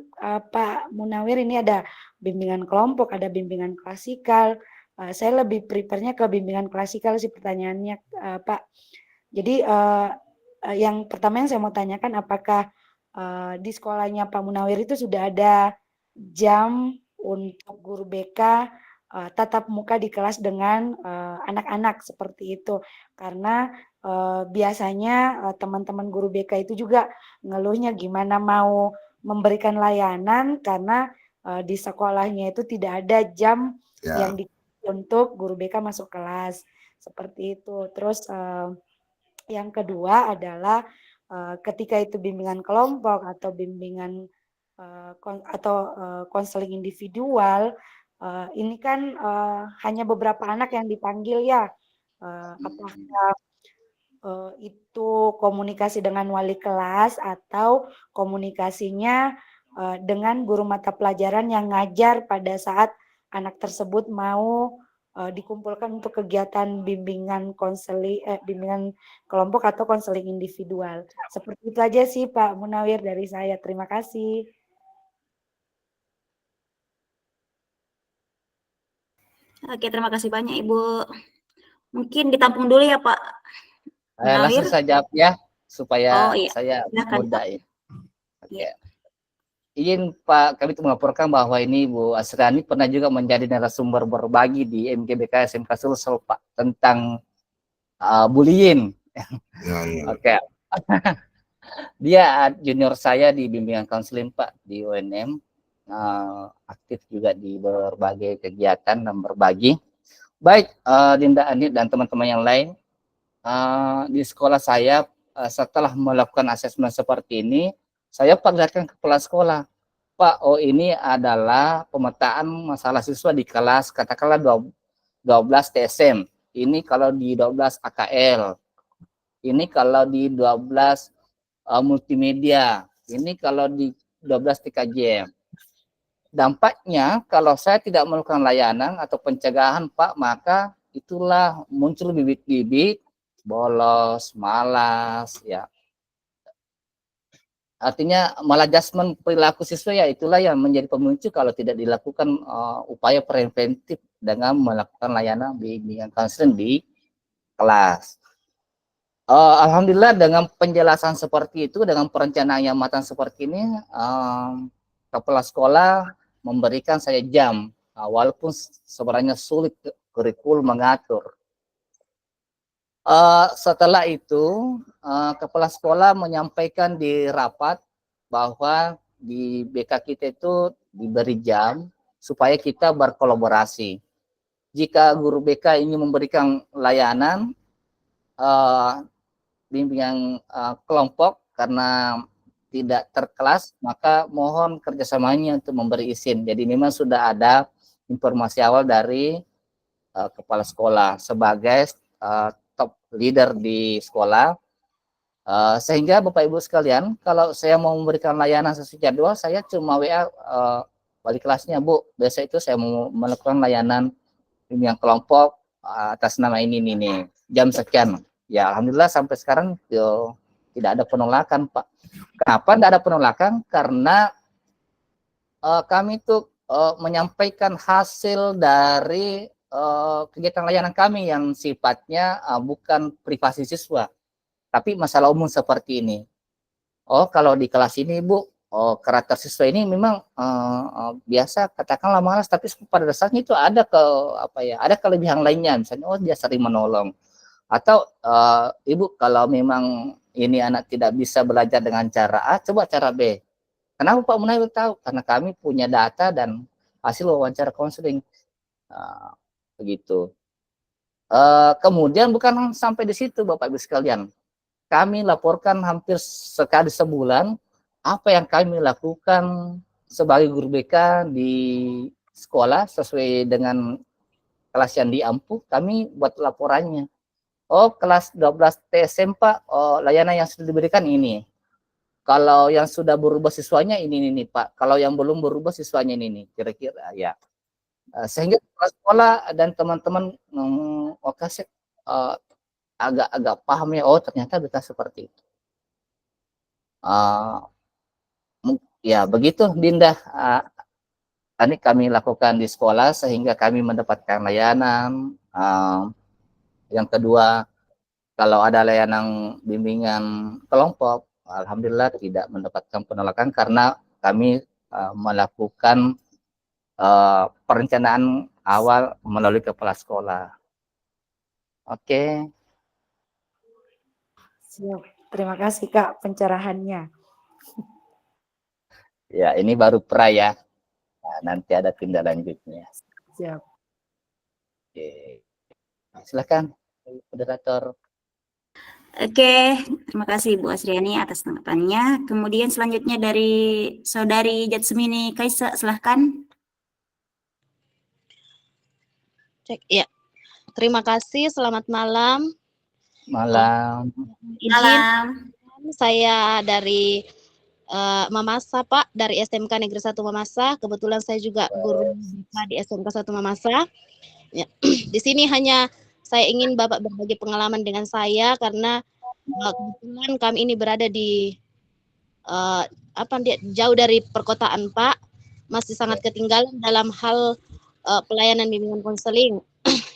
Pak Munawir ini ada bimbingan kelompok, ada bimbingan klasikal. Saya lebih prefernya ke bimbingan klasikal sih pertanyaannya Pak. Jadi yang pertama yang saya mau tanyakan, apakah di sekolahnya Pak Munawir itu sudah ada jam untuk guru BK tatap muka di kelas dengan anak-anak seperti itu, karena biasanya teman-teman guru BK itu juga ngeluhnya gimana mau memberikan layanan karena di sekolahnya itu tidak ada jam yang untuk guru BK masuk kelas seperti itu. Terus yang kedua adalah ketika itu bimbingan kelompok atau bimbingan konseling individual, ini kan hanya beberapa anak yang dipanggil ya. Apakah itu komunikasi dengan wali kelas atau komunikasinya dengan guru mata pelajaran yang ngajar pada saat anak tersebut mau dikumpulkan untuk kegiatan bimbingan bimbingan kelompok atau konseling individual. Seperti itu aja sih Pak Munawir dari saya. Terima kasih. Oke, terima kasih banyak Ibu. Mungkin ditampung dulu ya Pak Langsung saya jawab ya, supaya saya mudah ya. Oke. Izin Pak, kami melaporkan bahwa ini Bu Asriani pernah juga menjadi narasumber berbagi di MGBK SMK Sulsel Pak tentang bullying. Oke. Dia junior saya di bimbingan konseling Pak di UNM, aktif juga di berbagai kegiatan dan berbagi. Baik, Dinda Anit dan teman-teman yang lain, di sekolah saya setelah melakukan asesmen seperti ini, saya perlihatkan ke kepala sekolah, Pak, ini adalah pemetaan masalah siswa di kelas katakanlah 12 TSM. Ini kalau di 12 AKL, Ini kalau di 12 multimedia. Ini kalau di 12 TKJ. Dampaknya kalau saya tidak melakukan layanan atau pencegahan Pak, maka itulah muncul bibit-bibit bolos, malas, ya. Artinya maladjustment perilaku siswa, ya itulah yang menjadi pemicu kalau tidak dilakukan upaya preventif dengan melakukan layanan bimbingan konseling di kelas. Alhamdulillah dengan penjelasan seperti itu, dengan perencanaan yang matang seperti ini, kepala sekolah memberikan saya jam, walaupun sebenarnya sulit kurikulum mengatur. Setelah itu, kepala sekolah menyampaikan di rapat bahwa di BK kita itu diberi jam supaya kita berkolaborasi. Jika guru BK ingin memberikan layanan bimbingan kelompok karena tidak terkelas, maka mohon kerjasamanya untuk memberi izin. Jadi memang sudah ada informasi awal dari kepala sekolah sebagai top leader di sekolah, sehingga Bapak Ibu sekalian, kalau saya mau memberikan layanan sesuai jadwal, saya cuma WA balik kelasnya, Bu, biasa itu saya mau melakukan layanan bimbingan kelompok atas nama ini nih, jam sekian. Ya alhamdulillah sampai sekarang tidak ada penolakan, Pak. Kenapa tidak ada penolakan? Karena kami itu menyampaikan hasil dari kegiatan layanan kami yang sifatnya bukan privasi siswa, tapi masalah umum seperti ini. Oh, kalau di kelas ini, Bu, karakter siswa ini memang biasa katakanlah malas, tapi pada dasarnya itu ada ada kelebihan lainnya, misalnya dia sering menolong. Atau Ibu, kalau memang ini anak tidak bisa belajar dengan cara A, coba cara B. Kenapa Pak Munawir tahu? Karena kami punya data dan hasil wawancara konseling. Begitu. Kemudian bukan sampai di situ Bapak Ibu sekalian. Kami laporkan hampir sekali sebulan apa yang kami lakukan sebagai guru BK di sekolah sesuai dengan kelas yang diampu, kami buat laporannya. Oh, kelas 12 TSM Pak, layanan yang sudah diberikan ini. Kalau yang sudah berubah siswanya ini Pak. Kalau yang belum berubah siswanya ini kira-kira ya. Sehingga sekolah dan teman-teman agak paham ya, oh ternyata betul seperti itu. Ya begitu Dinda. Ini kami lakukan di sekolah sehingga kami mendapatkan layanan. Yang kedua, kalau ada layanan bimbingan kelompok, alhamdulillah tidak mendapatkan penolakan karena kami melakukan perencanaan awal melalui kepala sekolah. Oke. Siap. Terima kasih Kak pencerahannya. Ya, ini baru pra ya. Nah, nanti ada tindak lanjutnya. Siap. Oke. Silakan, moderator. Oke, terima kasih Bu Asriani atas tanggapannya. Kemudian selanjutnya dari Saudari Jatsmini Kaisa, silahkan. Cek ya. Terima kasih. Selamat malam. Malam. Malam. Saya dari Mamasa Pak, dari SMK Negeri 1 Mamasa. Kebetulan saya juga guru di SMK 1 Mamasa. Ya. Di sini hanya saya ingin Bapak berbagi pengalaman dengan saya karena kebetulan kami ini berada di jauh dari perkotaan Pak, masih sangat ketinggalan dalam hal pelayanan bimbingan konseling.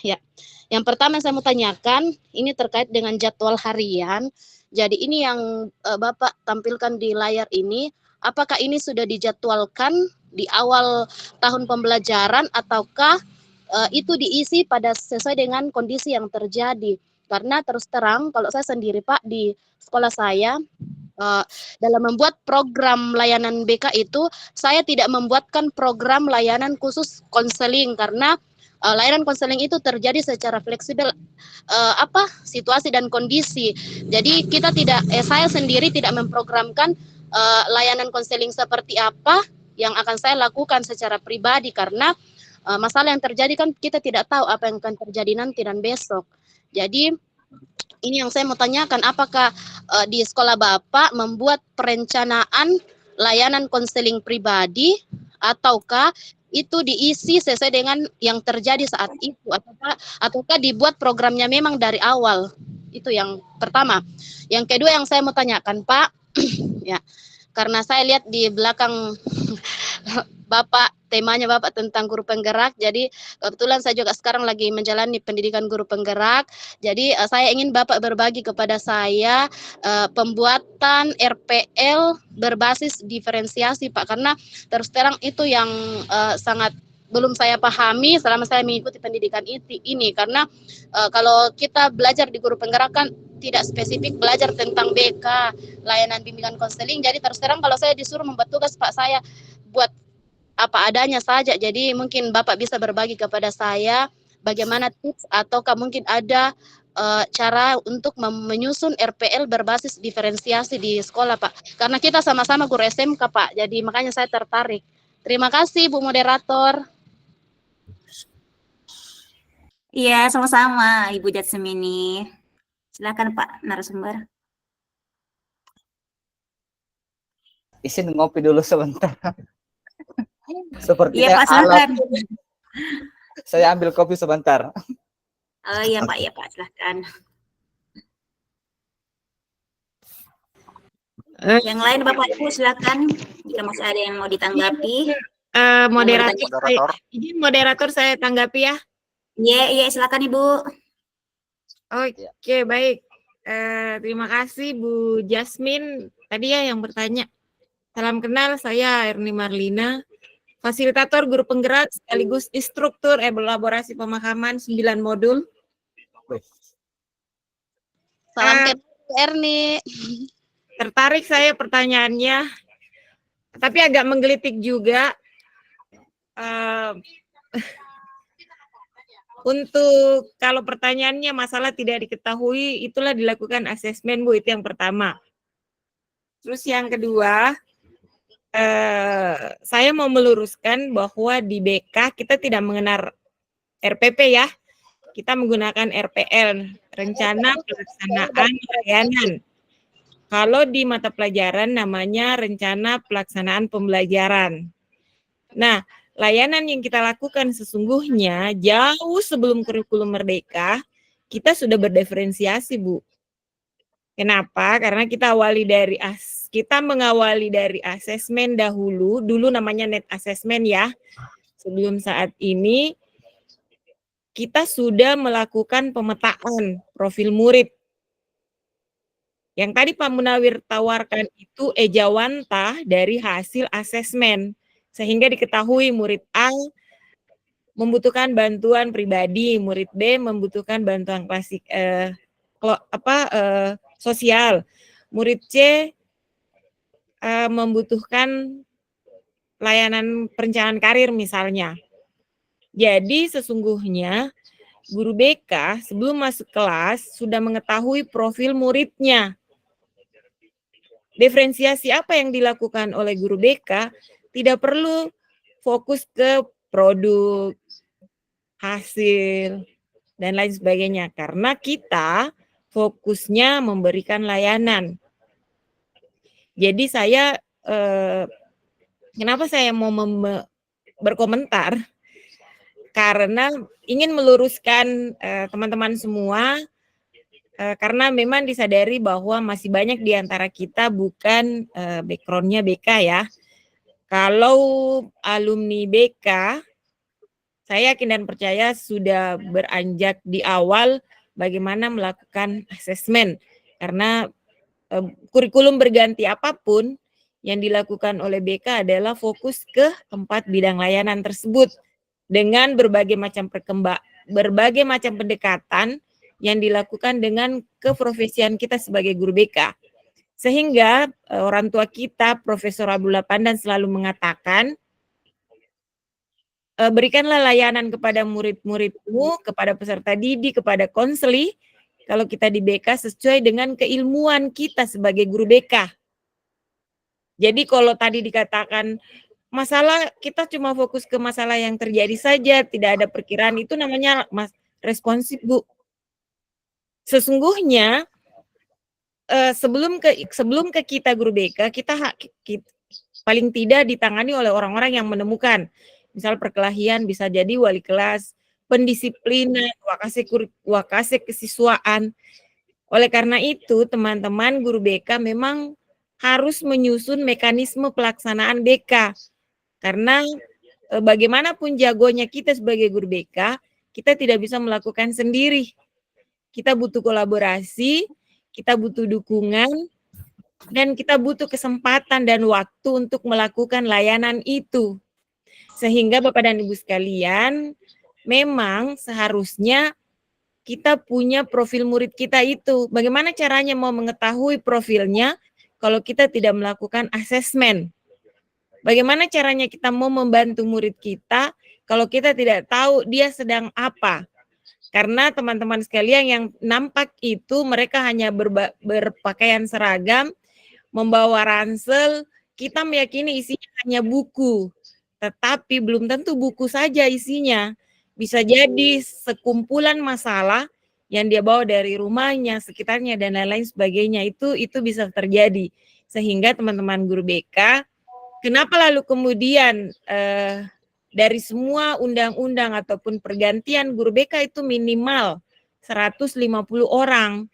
Ya. Yang pertama saya mau tanyakan ini terkait dengan jadwal harian. Jadi ini yang Bapak tampilkan di layar ini, apakah ini sudah dijadwalkan di awal tahun pembelajaran ataukah itu diisi pada sesuai dengan kondisi yang terjadi? Karena terus terang kalau saya sendiri Pak di sekolah saya dalam membuat program layanan BK itu saya tidak membuatkan program layanan khusus konseling karena layanan konseling itu terjadi secara fleksibel situasi dan kondisi. Jadi kita saya sendiri tidak memprogramkan layanan konseling seperti apa yang akan saya lakukan secara pribadi karena masalah yang terjadi kan kita tidak tahu apa yang akan terjadi nanti dan besok. Jadi ini yang saya mau tanyakan, apakah di sekolah Bapak membuat perencanaan layanan konseling pribadi ataukah itu diisi sesuai dengan yang terjadi saat itu, ataukah dibuat programnya memang dari awal? Itu yang pertama. Yang kedua yang saya mau tanyakan, Pak, ya, karena saya lihat di belakang Bapak, temanya Bapak tentang guru penggerak. Jadi kebetulan saya juga sekarang lagi menjalani pendidikan guru penggerak. Jadi saya ingin Bapak berbagi kepada saya pembuatan RPL berbasis diferensiasi, Pak. Karena terus terang itu yang sangat belum saya pahami selama saya mengikuti pendidikan ini. Karena kalau kita belajar di guru penggerak kan tidak spesifik belajar tentang BK, layanan bimbingan konseling. Jadi terus terang kalau saya disuruh membuat tugas, Pak, saya buat apa adanya saja. Jadi mungkin Bapak bisa berbagi kepada saya bagaimana tips ataukah mungkin ada cara untuk menyusun RPL berbasis diferensiasi di sekolah, Pak. Karena kita sama-sama guru SMK, Pak. Jadi makanya saya tertarik. Terima kasih, Bu Moderator. Iya, sama-sama Ibu Jasmini. Silakan Pak narasumber. Izin ngopi dulu sebentar. Sepertinya Iya Pak, silakan. Saya ambil kopi sebentar. Oh iya Pak, silakan. Yang lain Bapak Ibu silakan jika masih ada yang mau ditanggapi. Moderator saya tanggapi ya. Iya silakan Ibu. Oke, baik. Terima kasih Bu Jasmine tadi ya yang bertanya. Salam kenal, saya Erni Marlina, fasilitator guru penggerak sekaligus instruktur elaborasi pemahaman 9 modul. Salam kenal, Erni. Tertarik saya pertanyaannya, tapi agak menggelitik juga. Untuk kalau pertanyaannya masalah tidak diketahui, itulah dilakukan asesmen, Bu, itu yang pertama. Terus yang kedua, saya mau meluruskan bahwa di BK kita tidak mengenal RPP ya, kita menggunakan RPL, Rencana Pelaksanaan Layanan. Kalau di mata pelajaran namanya Rencana Pelaksanaan Pembelajaran. Nah, layanan yang kita lakukan sesungguhnya jauh sebelum kurikulum merdeka, kita sudah berdiferensiasi, Bu. Kenapa? Karena kita mengawali dari asesmen dahulu namanya net assessment ya. Sebelum saat ini kita sudah melakukan pemetaan profil murid. Yang tadi Pak Munawir tawarkan itu ejawantah dari hasil asesmen. Sehingga diketahui murid A membutuhkan bantuan pribadi, murid B membutuhkan bantuan klasik sosial, murid C membutuhkan layanan perencanaan karir misalnya. Jadi sesungguhnya guru BK sebelum masuk kelas sudah mengetahui profil muridnya. Diferensiasi apa yang dilakukan oleh guru BK? Tidak perlu fokus ke produk, hasil, dan lain sebagainya. Karena kita fokusnya memberikan layanan. Jadi saya, kenapa saya mau berkomentar? Karena ingin meluruskan teman-teman semua, karena memang disadari bahwa masih banyak di antara kita bukan background-nya BK ya. Kalau alumni BK, saya yakin dan percaya sudah beranjak di awal bagaimana melakukan asesmen. Karena kurikulum berganti apapun yang dilakukan oleh BK adalah fokus ke 4 bidang layanan tersebut dengan berbagai macam pendekatan yang dilakukan dengan keprofesian kita sebagai guru BK. Sehingga orang tua kita, Profesor Abdullah Pandan selalu mengatakan, berikanlah layanan kepada murid-muridmu, kepada peserta didik, kepada konseli, kalau kita di BK sesuai dengan keilmuan kita sebagai guru BK. Jadi kalau tadi dikatakan, masalah kita cuma fokus ke masalah yang terjadi saja, tidak ada perkiraan, itu namanya responsif, Bu. Sesungguhnya sebelum ke kita guru BK, kita paling tidak ditangani oleh orang-orang yang menemukan. Misal perkelahian bisa jadi wali kelas, pendisiplinan, wakase kesiswaan. Oleh karena itu, teman-teman guru BK memang harus menyusun mekanisme pelaksanaan BK. Karena bagaimanapun jagonya kita sebagai guru BK, kita tidak bisa melakukan sendiri. Kita butuh kolaborasi, kita butuh dukungan, dan kita butuh kesempatan dan waktu untuk melakukan layanan itu. Sehingga Bapak dan Ibu sekalian, memang seharusnya kita punya profil murid kita itu. Bagaimana caranya mau mengetahui profilnya kalau kita tidak melakukan asesmen? Bagaimana caranya kita mau membantu murid kita kalau kita tidak tahu dia sedang apa? Karena teman-teman sekalian yang nampak itu mereka hanya berpakaian seragam, membawa ransel, kita meyakini isinya hanya buku. Tetapi belum tentu buku saja isinya. Bisa jadi sekumpulan masalah yang dia bawa dari rumahnya, sekitarnya, dan lain-lain sebagainya. Itu bisa terjadi. Sehingga teman-teman guru BK, kenapa lalu kemudian dari semua undang-undang ataupun pergantian guru BK itu minimal 150 orang.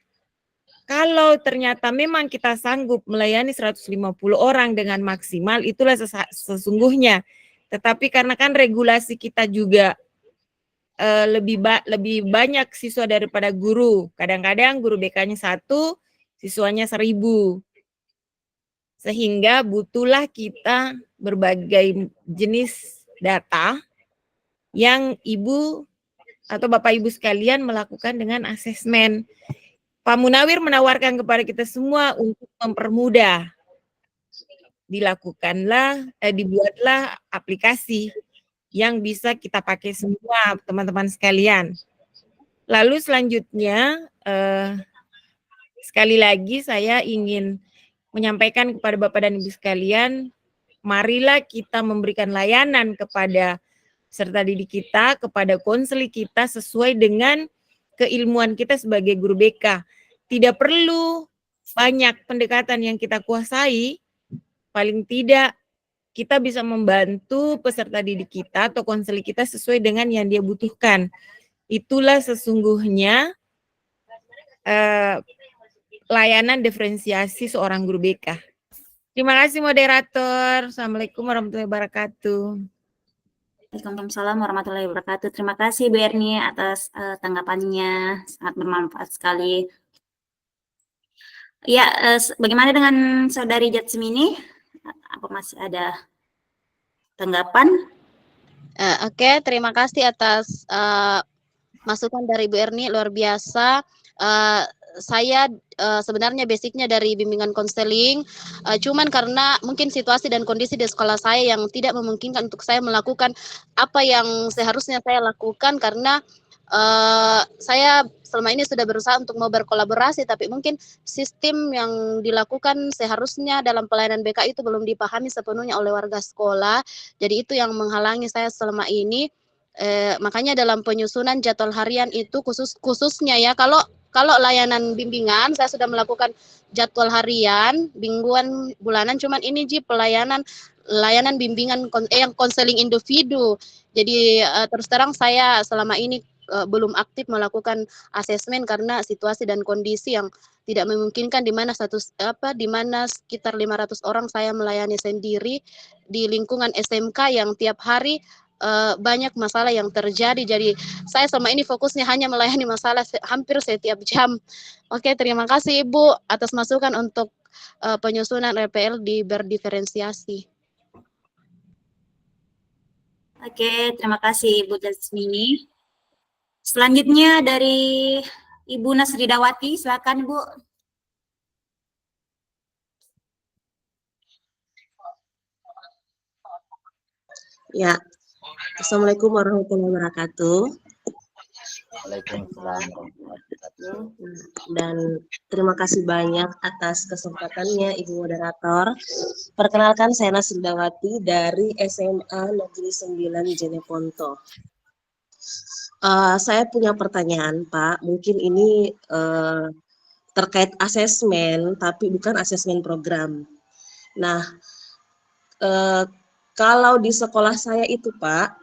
Kalau ternyata memang kita sanggup melayani 150 orang dengan maksimal, itulah sesungguhnya. Tetapi karena kan regulasi kita juga lebih banyak siswa daripada guru. Kadang-kadang guru BK-nya 1, siswanya 1000. Sehingga butuhlah kita berbagai jenis data yang Ibu atau Bapak Ibu sekalian melakukan dengan asesmen. Pak Munawir menawarkan kepada kita semua untuk mempermudah. Dibuatlah aplikasi yang bisa kita pakai semua teman-teman sekalian. Lalu selanjutnya, sekali lagi saya ingin menyampaikan kepada Bapak dan Ibu sekalian, marilah kita memberikan layanan kepada peserta didik kita, kepada konseling kita sesuai dengan keilmuan kita sebagai guru BK. Tidak perlu banyak pendekatan yang kita kuasai, paling tidak kita bisa membantu peserta didik kita atau konseling kita sesuai dengan yang dia butuhkan. Itulah sesungguhnya layanan diferensiasi seorang guru BK. Terima kasih moderator. Assalamualaikum warahmatullahi wabarakatuh. Waalaikumsalam warahmatullahi wabarakatuh. Terima kasih Bu Erni atas tanggapannya, sangat bermanfaat sekali. Ya, bagaimana dengan Saudari Jatsmini? Apa masih ada tanggapan? Oke, terima kasih atas masukan dari Bu Erni, luar biasa. Saya sebenarnya basicnya dari bimbingan konseling, cuman karena mungkin situasi dan kondisi di sekolah saya yang tidak memungkinkan untuk saya melakukan apa yang seharusnya saya lakukan, karena saya selama ini sudah berusaha untuk mau berkolaborasi, tapi mungkin sistem yang dilakukan seharusnya dalam pelayanan BK itu belum dipahami sepenuhnya oleh warga sekolah. Jadi itu yang menghalangi saya selama ini. Makanya dalam penyusunan jadwal harian itu khususnya ya, kalau layanan bimbingan saya sudah melakukan jadwal harian, mingguan, bulanan, cuman ini layanan bimbingan yang konseling individu. Jadi terus terang saya selama ini belum aktif melakukan asesmen karena situasi dan kondisi yang tidak memungkinkan, di mana sekitar 500 orang saya melayani sendiri di lingkungan SMK yang tiap hari banyak masalah yang terjadi. Jadi saya selama ini fokusnya hanya melayani masalah hampir setiap jam. Oke, terima kasih Ibu atas masukan untuk penyusunan RPL berdiferensiasi. Oke, terima kasih Ibu Jatsmini. Selanjutnya dari Ibu Nasridawati, silakan Bu. Ya, Assalamualaikum warahmatullahi wabarakatuh. Waalaikumsalam warahmatullahi wabarakatuh. Dan terima kasih banyak atas kesempatannya Ibu Moderator. Perkenalkan, saya Nasridawati dari SMA Negeri 9 Jeneponto. Saya punya pertanyaan, Pak. Mungkin ini terkait asesmen, tapi bukan asesmen program. Nah, kalau di sekolah saya itu, Pak,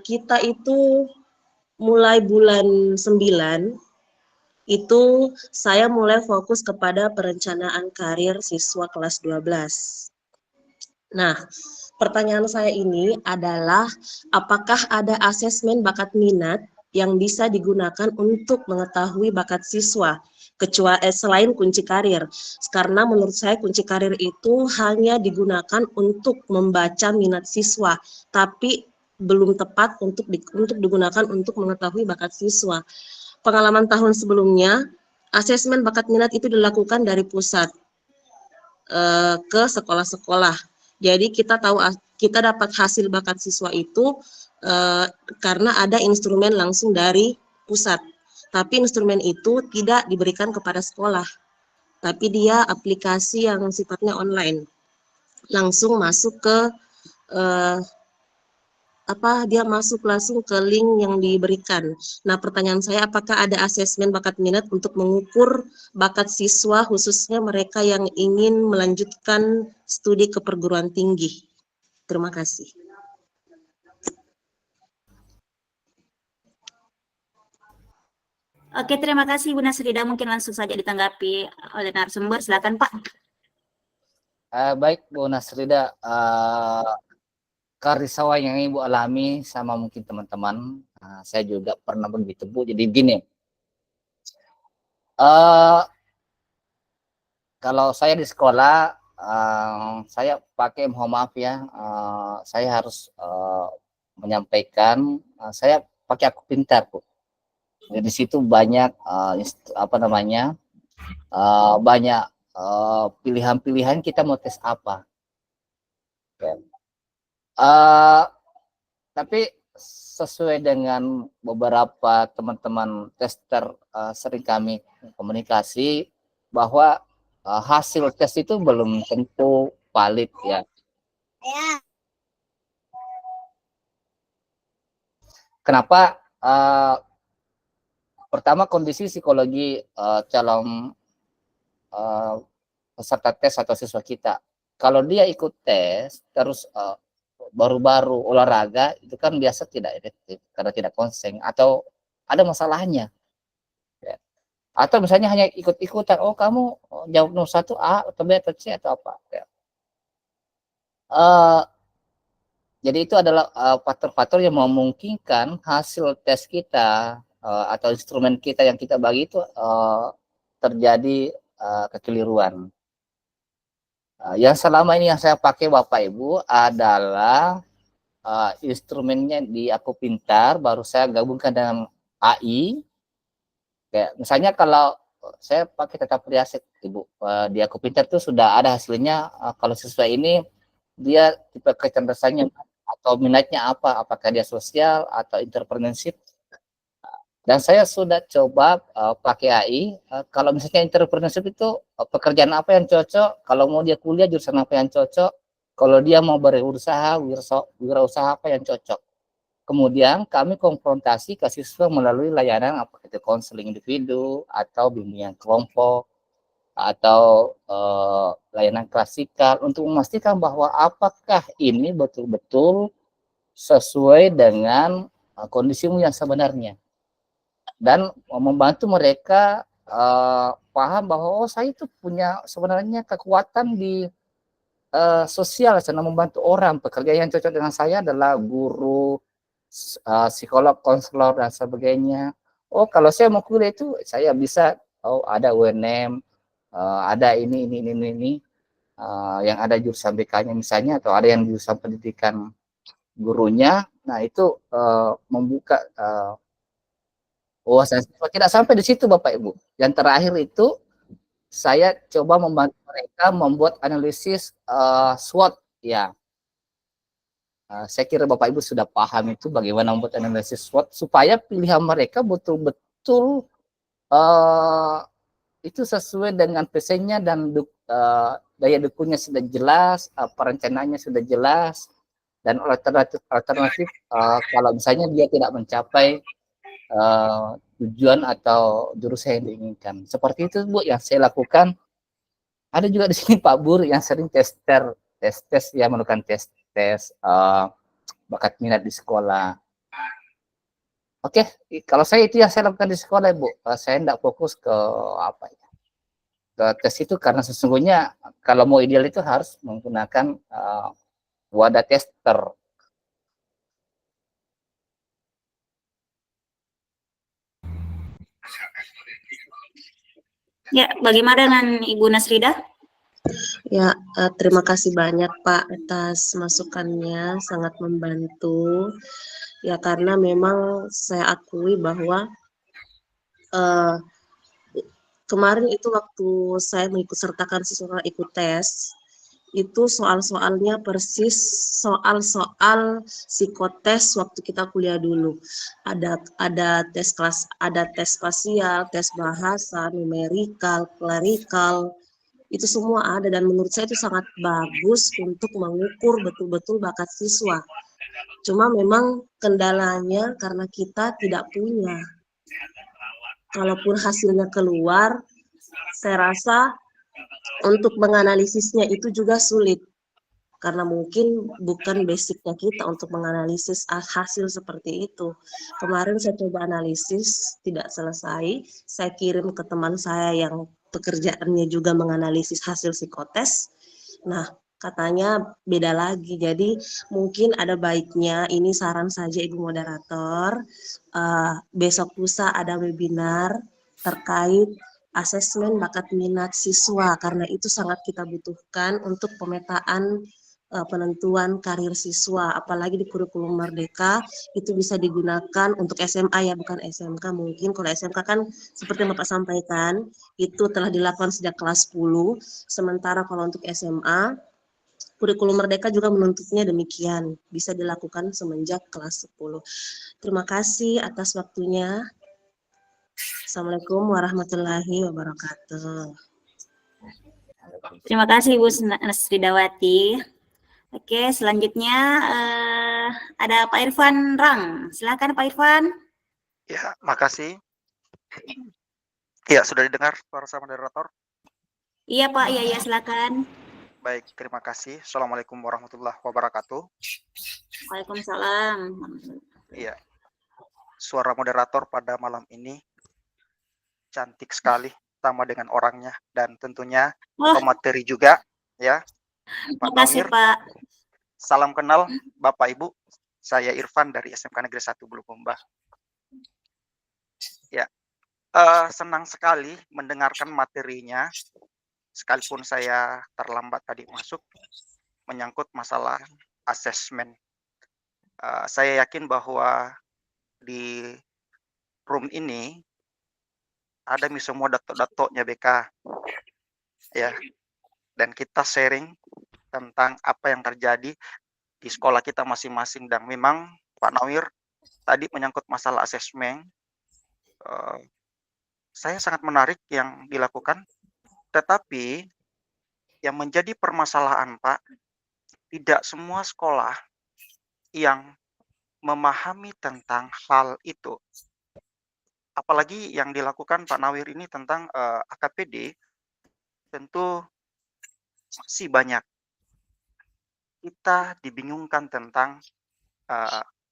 kita itu mulai bulan 9 itu saya mulai fokus kepada perencanaan karir siswa kelas 12. Nah, pertanyaan saya ini adalah apakah ada asesmen bakat minat yang bisa digunakan untuk mengetahui bakat siswa selain kunci karir. Karena menurut saya kunci karir itu hanya digunakan untuk membaca minat siswa, tapi belum tepat untuk digunakan untuk mengetahui bakat siswa. Pengalaman tahun sebelumnya, asesmen bakat minat itu dilakukan dari pusat ke sekolah-sekolah. Jadi kita tahu kita dapat hasil bakat siswa itu karena ada instrumen langsung dari pusat. Tapi instrumen itu tidak diberikan kepada sekolah. Tapi dia aplikasi yang sifatnya online. Langsung masuk ke dia masuk langsung ke link yang diberikan. Nah, pertanyaan saya, apakah ada asesmen bakat minat untuk mengukur bakat siswa, khususnya mereka yang ingin melanjutkan studi ke perguruan tinggi? Terima kasih. Oke, terima kasih Bu Nasrida. Mungkin langsung saja ditanggapi oleh narasumber. Silakan Pak. Baik Bu Nasrida, kerisauan yang Ibu alami sama mungkin teman-teman, saya juga pernah begitu Bu. Jadi gini, kalau saya di sekolah, saya pakai, mohon maaf ya, saya harus menyampaikan, saya pakai Aku Pintar Bu. Jadi di situ banyak banyak pilihan-pilihan kita mau tes apa. Tapi sesuai dengan beberapa teman-teman tester sering kami komunikasi bahwa hasil tes itu belum tentu valid ya. Kenapa? Pertama, kondisi psikologi calon peserta tes atau siswa kita. Kalau dia ikut tes terus baru-baru olahraga, itu kan biasa tidak efektif karena tidak konsen atau ada masalahnya. Ya. Atau misalnya hanya ikut-ikutan, oh kamu jawab nomor 1 A atau B atau C atau apa. Ya. Jadi itu adalah faktor-faktor yang memungkinkan hasil tes kita atau instrumen kita yang kita bagi itu terjadi kekeliruan. Yang selama ini yang saya pakai Bapak Ibu adalah instrumennya di Aku Pintar, baru saya gabungkan dengan AI. Kayak misalnya kalau saya pakai Tata Priasik Ibu, di Aku Pintar itu sudah ada hasilnya. Kalau siswa ini dia tipe kecerdasannya atau minatnya apa, apakah dia sosial atau entrepreneurship. Dan saya sudah coba pakai AI, kalau misalnya entrepreneurship itu pekerjaan apa yang cocok, kalau mau dia kuliah jurusan apa yang cocok, kalau dia mau berusaha, wirausaha apa yang cocok. Kemudian kami konfrontasi ke siswa melalui layanan apa itu konseling individu atau bimbingan kelompok atau layanan klasikal untuk memastikan bahwa apakah ini betul-betul sesuai dengan kondisimu yang sebenarnya. Dan membantu mereka paham bahwa saya itu punya sebenarnya kekuatan di sosial, saya membantu orang. Pekerjaan yang cocok dengan saya adalah guru, psikolog, konselor dan sebagainya. Oh kalau saya mau kuliah itu saya bisa, oh ada UNM, ada ini yang ada jurusan BK-nya misalnya, atau ada yang jurusan pendidikan gurunya. Nah itu membuka wawasan siswa. Tidak sampai di situ Bapak Ibu. Yang terakhir itu saya coba membantu mereka membuat analisis SWOT ya. Saya kira Bapak Ibu sudah paham itu bagaimana membuat analisis SWOT supaya pilihan mereka betul-betul itu sesuai dengan passionnya dan daya dukungnya sudah jelas, perencanaannya sudah jelas, Dan alternatif kalau misalnya dia tidak mencapai tujuan atau jurusan yang diinginkan. Seperti itu Bu yang saya lakukan. Ada juga di sini Pak Bur yang sering tes ya, melakukan tes bakat minat di sekolah. Oke, kalau saya itu yang saya lakukan di sekolah Bu. Saya tidak fokus ke apa ya, ke tes itu, karena sesungguhnya kalau mau ideal itu harus menggunakan wadah tester. Ya, bagaimana dengan Ibu Nasrida? Ya, terima kasih banyak Pak atas masukannya, sangat membantu. Ya, karena memang saya akui bahwa kemarin itu waktu saya mengikut sertakan siswa ikut tes, itu soal-soalnya persis soal-soal psikotes waktu kita kuliah dulu. Ada tes kelas, ada tes spasial, tes bahasa, numerikal, klerikal, itu semua ada, dan menurut saya itu sangat bagus untuk mengukur betul-betul bakat siswa. Cuma memang kendalanya karena kita tidak punya. Kalaupun hasilnya keluar, saya rasa untuk menganalisisnya itu juga sulit. Karena mungkin bukan basicnya kita untuk menganalisis hasil seperti itu. Kemarin saya coba analisis, tidak selesai. Saya kirim ke teman saya yang pekerjaannya juga menganalisis hasil psikotes. Nah, katanya beda lagi. Jadi mungkin ada baiknya, ini saran saja Ibu Moderator, besok lusa ada webinar terkait asesmen bakat minat siswa, karena itu sangat kita butuhkan untuk pemetaan penentuan karir siswa, apalagi di kurikulum Merdeka itu bisa digunakan untuk SMA ya, bukan SMK. Mungkin kalau SMK kan seperti yang Bapak sampaikan itu telah dilakukan sejak kelas 10, sementara kalau untuk SMA kurikulum Merdeka juga menuntutnya demikian, bisa dilakukan semenjak kelas 10. Terima kasih atas waktunya. Assalamualaikum warahmatullahi wabarakatuh. Terima kasih Ibu Nasridawati. Oke, selanjutnya ada Pak Irfan Rang. Silakan Pak Irfan. Ya, makasih. Ya, sudah didengar suara saya moderator? Iya Pak, iya silakan. Baik, terima kasih. Assalamualaikum warahmatullahi wabarakatuh. Waalaikumsalam. Iya, suara moderator pada malam ini cantik sekali, sama dengan orangnya, dan tentunya pemateri juga, ya. Pak Makasih Nawir, Pak. salam kenal Bapak Ibu. Saya Irfan dari SMK Negeri 1 Bulukumba. Ya, senang sekali mendengarkan materinya, sekalipun saya terlambat tadi masuk, menyangkut masalah asesmen. Saya yakin bahwa di room ini ada semua dato-datonya BK, ya, dan kita sharing tentang apa yang terjadi di sekolah kita masing-masing. Dan memang Pak Nawir tadi menyangkut masalah asesmen, saya sangat menarik yang dilakukan, tetapi yang menjadi permasalahan Pak, tidak semua sekolah yang memahami tentang hal itu. Apalagi yang dilakukan Pak Nawir ini tentang AKPD, tentu masih banyak. Kita dibingungkan tentang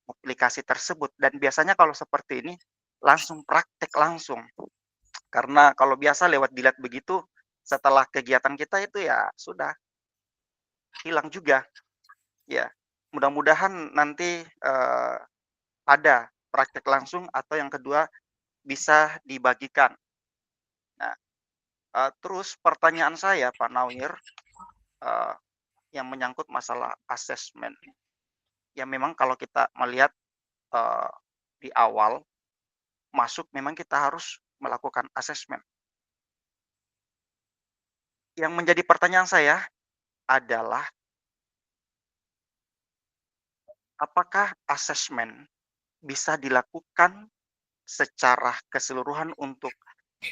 aplikasi tersebut, dan biasanya kalau seperti ini langsung praktek langsung. Karena kalau biasa lewat dilihat begitu, setelah kegiatan kita itu ya sudah hilang juga. Ya, mudah-mudahan nanti ada praktek langsung, atau yang kedua bisa dibagikan. Nah, terus pertanyaan saya Pak Nawir, yang menyangkut masalah asesmen. Ya memang kalau kita melihat di awal masuk, memang kita harus melakukan asesmen. Yang menjadi pertanyaan saya adalah, apakah asesmen bisa dilakukan secara keseluruhan untuk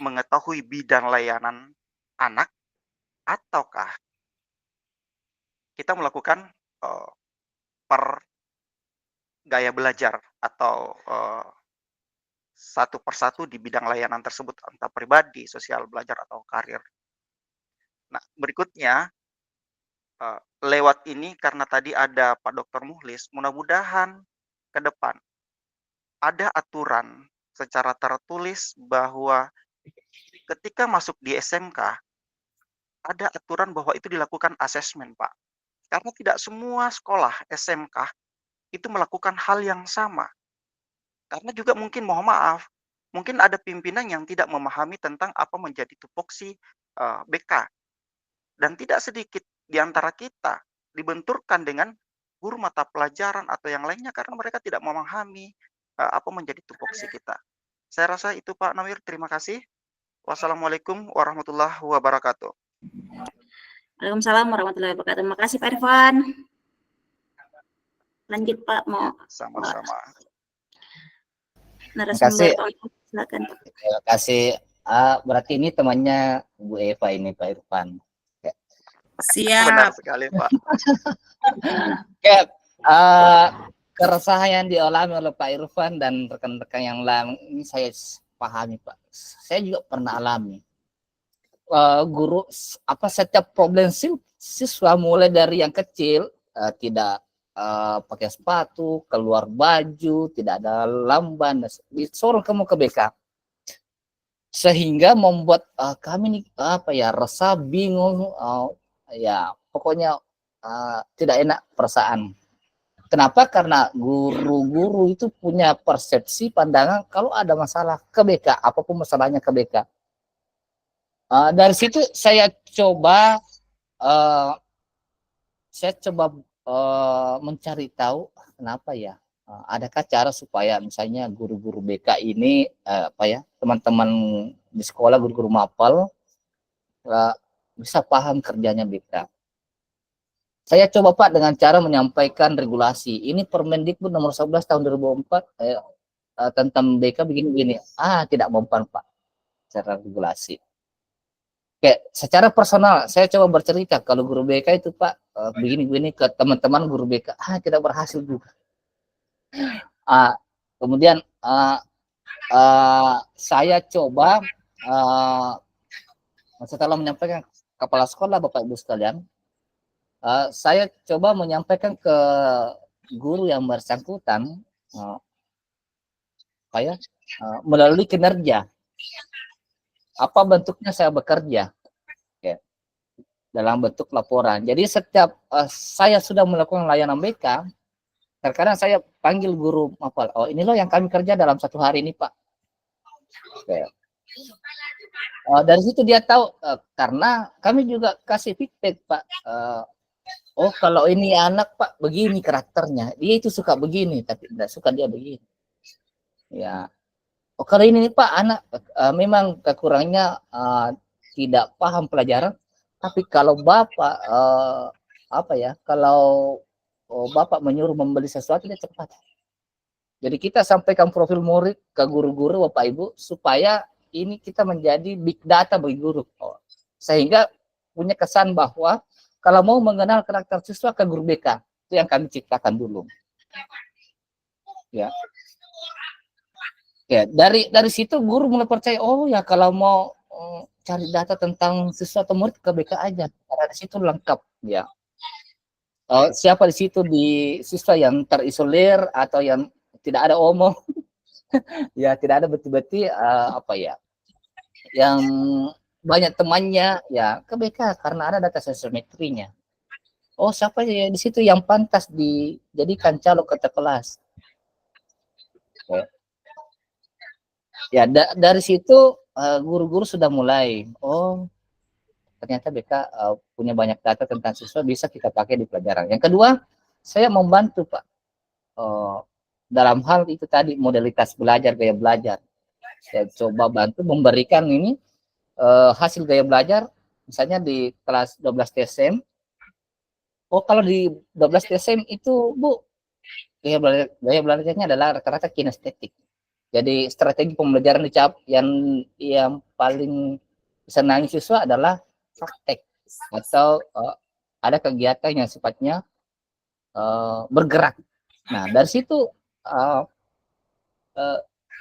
mengetahui bidang layanan anak, ataukah kita melakukan per gaya belajar atau satu persatu di bidang layanan tersebut, entah pribadi, sosial, belajar, atau karir. Nah, berikutnya lewat ini karena tadi ada Pak Dr. Muhlis, mudah-mudahan ke depan ada aturan secara tertulis bahwa ketika masuk di SMK ada aturan bahwa itu dilakukan asesmen, Pak. Karena tidak semua sekolah SMK itu melakukan hal yang sama. Karena juga mungkin mohon maaf, mungkin ada pimpinan yang tidak memahami tentang apa menjadi tupoksi BK. Dan tidak sedikit di antara kita dibenturkan dengan guru mata pelajaran atau yang lainnya karena mereka tidak memahami apa menjadi tupoksi kita. Saya rasa itu Pak Nawir, terima kasih. Wassalamualaikum warahmatullahi wabarakatuh. Waalaikumsalam warahmatullahi wabarakatuh. Terima kasih Pak Irfan. Lanjut Pak, mau Sama-sama. narasumber silakan. Terima kasih. Berarti ini temannya Bu Eva ini Pak Irfan. Benar sekali Pak. Oke, keresahan yang dialami oleh Pak Irfan dan rekan-rekan yang lain ini saya pahami Pak. Saya juga pernah alami. Guru setiap problem siswa mulai dari yang kecil tidak pakai sepatu, keluar baju, tidak ada lamban, disuruh kamu ke BK. Sehingga membuat kami resah, bingung, pokoknya tidak enak perasaan. Kenapa? Karena guru-guru itu punya persepsi pandangan kalau ada masalah ke BK, apapun masalahnya ke BK. Dari situ saya coba mencari tahu kenapa ya. Adakah cara supaya misalnya guru-guru BK ini teman-teman di sekolah guru-guru mapel bisa paham kerjanya BK. Saya coba Pak dengan cara menyampaikan regulasi. Ini Permendikbud nomor 11 tahun 2004 tentang BK begini-begini. Tidak mempan Pak secara regulasi. Oke, secara personal saya coba bercerita kalau guru BK itu Pak begini-begini ke teman-teman guru BK, tidak berhasil juga. Kemudian saya coba setelah menyampaikan kepala sekolah Bapak Ibu sekalian, saya coba menyampaikan ke guru yang bersangkutan melalui kinerja. Apa bentuknya saya bekerja? Dalam bentuk laporan. Jadi setiap saya sudah melakukan layanan BK, terkadang saya panggil guru mapel. Ini loh yang kami kerja dalam satu hari ini Pak. Dari situ dia tahu karena kami juga kasih feedback Pak. Kalau ini anak Pak begini karakternya, dia itu suka begini tapi tidak suka dia begini. Ya. Kalau ini Pak anak memang kekurangannya tidak paham pelajaran, tapi kalau Bapak kalau Bapak menyuruh membeli sesuatu dia cepat. Jadi kita sampaikan profil murid ke guru-guru Bapak Ibu supaya ini kita menjadi big data bagi guru. Sehingga punya kesan bahwa kalau mau mengenal karakter siswa ke guru BK, itu yang kami ciptakan dulu. Ya. Ya, dari situ guru mulai percaya, kalau mau cari data tentang siswa atau murid ke BK aja, karena di situ lengkap ya. Siapa di situ di siswa yang terisolir atau yang tidak ada omong, ya tidak ada beti-beti yang banyak temannya ya ke BK karena ada data sosiometrinya. Siapa ya di situ yang pantas dijadikan calon ketua kelas. Ya, dari situ guru-guru sudah mulai, ternyata BK punya banyak data tentang siswa bisa kita pakai di pelajaran. Yang kedua, saya membantu Pak dalam hal itu tadi modalitas belajar, gaya belajar. Saya coba bantu memberikan ini hasil gaya belajar, misalnya di kelas 12 TSM. Kalau di 12 TSM itu Bu, gaya belajarnya adalah rata-rata kinestetik. Jadi strategi pembelajaran yang paling disenangi siswa adalah praktek atau ada kegiatan yang sifatnya bergerak. Nah, dari situ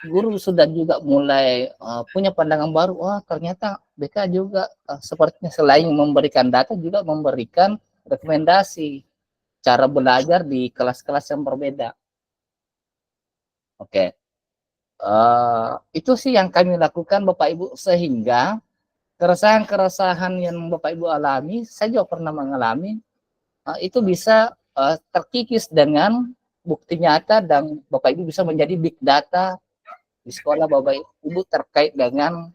guru sudah juga mulai punya pandangan baru. Wah, ternyata BK juga sepertinya selain memberikan data juga memberikan rekomendasi cara belajar di kelas-kelas yang berbeda. Oke, itu sih yang kami lakukan Bapak Ibu, sehingga keresahan-keresahan yang Bapak Ibu alami, saya juga pernah mengalami, itu bisa terkikis dengan bukti nyata dan Bapak Ibu bisa menjadi big data di sekolah Bapak Ibu terkait dengan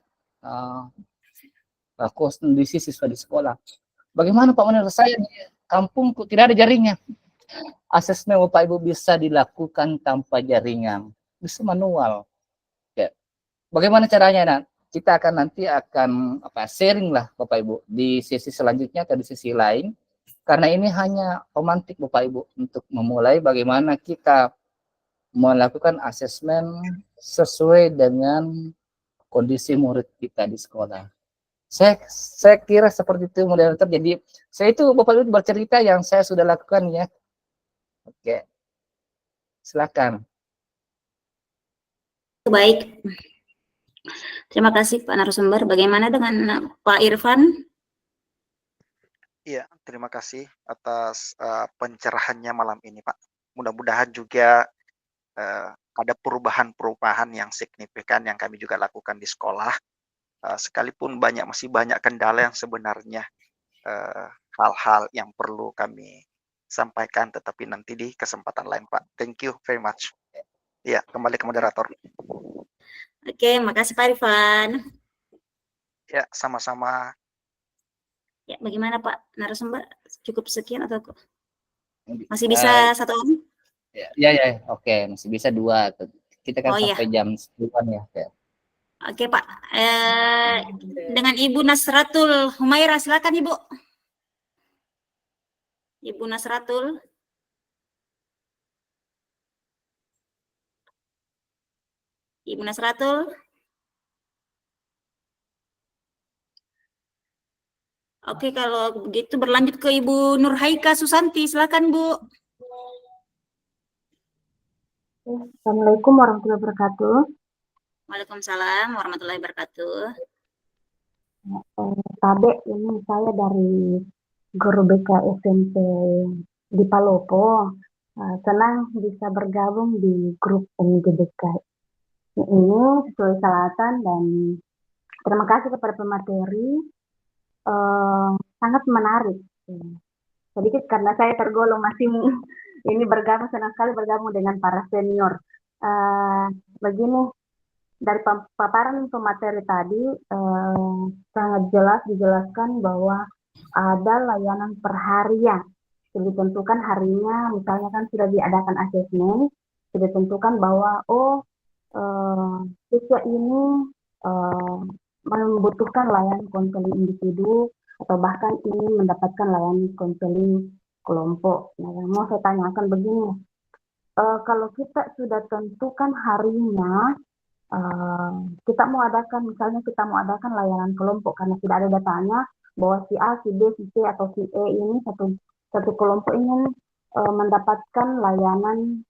kondisi siswa di sekolah. Bagaimana Pak menurut saya kampungku tidak ada jaringan. Asesmen Bapak Ibu bisa dilakukan tanpa jaringan, bisa manual. Ya. Bagaimana caranya? Nah, kita akan nanti sharing lah Bapak Ibu di sesi selanjutnya atau di sesi lain. Karena ini hanya pemantik Bapak Ibu untuk memulai bagaimana kita melakukan asesmen sesuai dengan kondisi murid kita di sekolah. Saya kira seperti itu moderator. Jadi saya itu Bapak Ibu bercerita yang saya sudah lakukan ya. Oke, silakan. Baik, terima kasih Pak narasumber. Bagaimana dengan Pak Irfan? Iya, terima kasih atas pencerahannya malam ini, Pak. Mudah-mudahan juga ada perubahan-perubahan yang signifikan yang kami juga lakukan di sekolah. Sekalipun masih banyak kendala yang sebenarnya hal-hal yang perlu kami sampaikan, tetapi nanti di kesempatan lain, Pak. Thank you very much. Ya, kembali ke moderator. Oke, makasih Pak Irfan. Ya, sama-sama. Ya, bagaimana Pak narasumber? Cukup sekian atau masih bisa satu orang? Ya, oke, masih bisa 2. Kita kan sampai iya. jam 10-an ya. Oke Pak, dengan Ibu Nasratul Humaira, silakan Ibu. Ibu Nasratul. Ibu Nasratul. Oke, kalau begitu berlanjut ke Ibu Nurhaika Susanti, silakan Bu. Assalamualaikum warahmatullahi wabarakatuh. Waalaikumsalam warahmatullahi wabarakatuh. Tade, ini saya dari guru BK SMP di Palopo. Senang bisa bergabung di grup MGBK ini sesuai Selatan, dan terima kasih kepada pemateri. Sangat menarik. Sedikit karena saya tergolong masih ini bergabung, senang sekali bergabung dengan para senior. Begini, dari paparan pemateri tadi sangat jelas dijelaskan bahwa ada layanan per harian. Sudah ditentukan harinya, misalnya kan sudah diadakan asesmen, sudah ditentukan bahwa siswa ini membutuhkan layanan konseling individu atau bahkan ingin mendapatkan layanan konseling kelompok. Nah, yang mau saya tanyakan begini, kalau kita sudah tentukan harinya, kita mau adakan layanan kelompok karena tidak ada datanya bahwa si A, si B, si C atau si E ini satu kelompok ingin mendapatkan layanan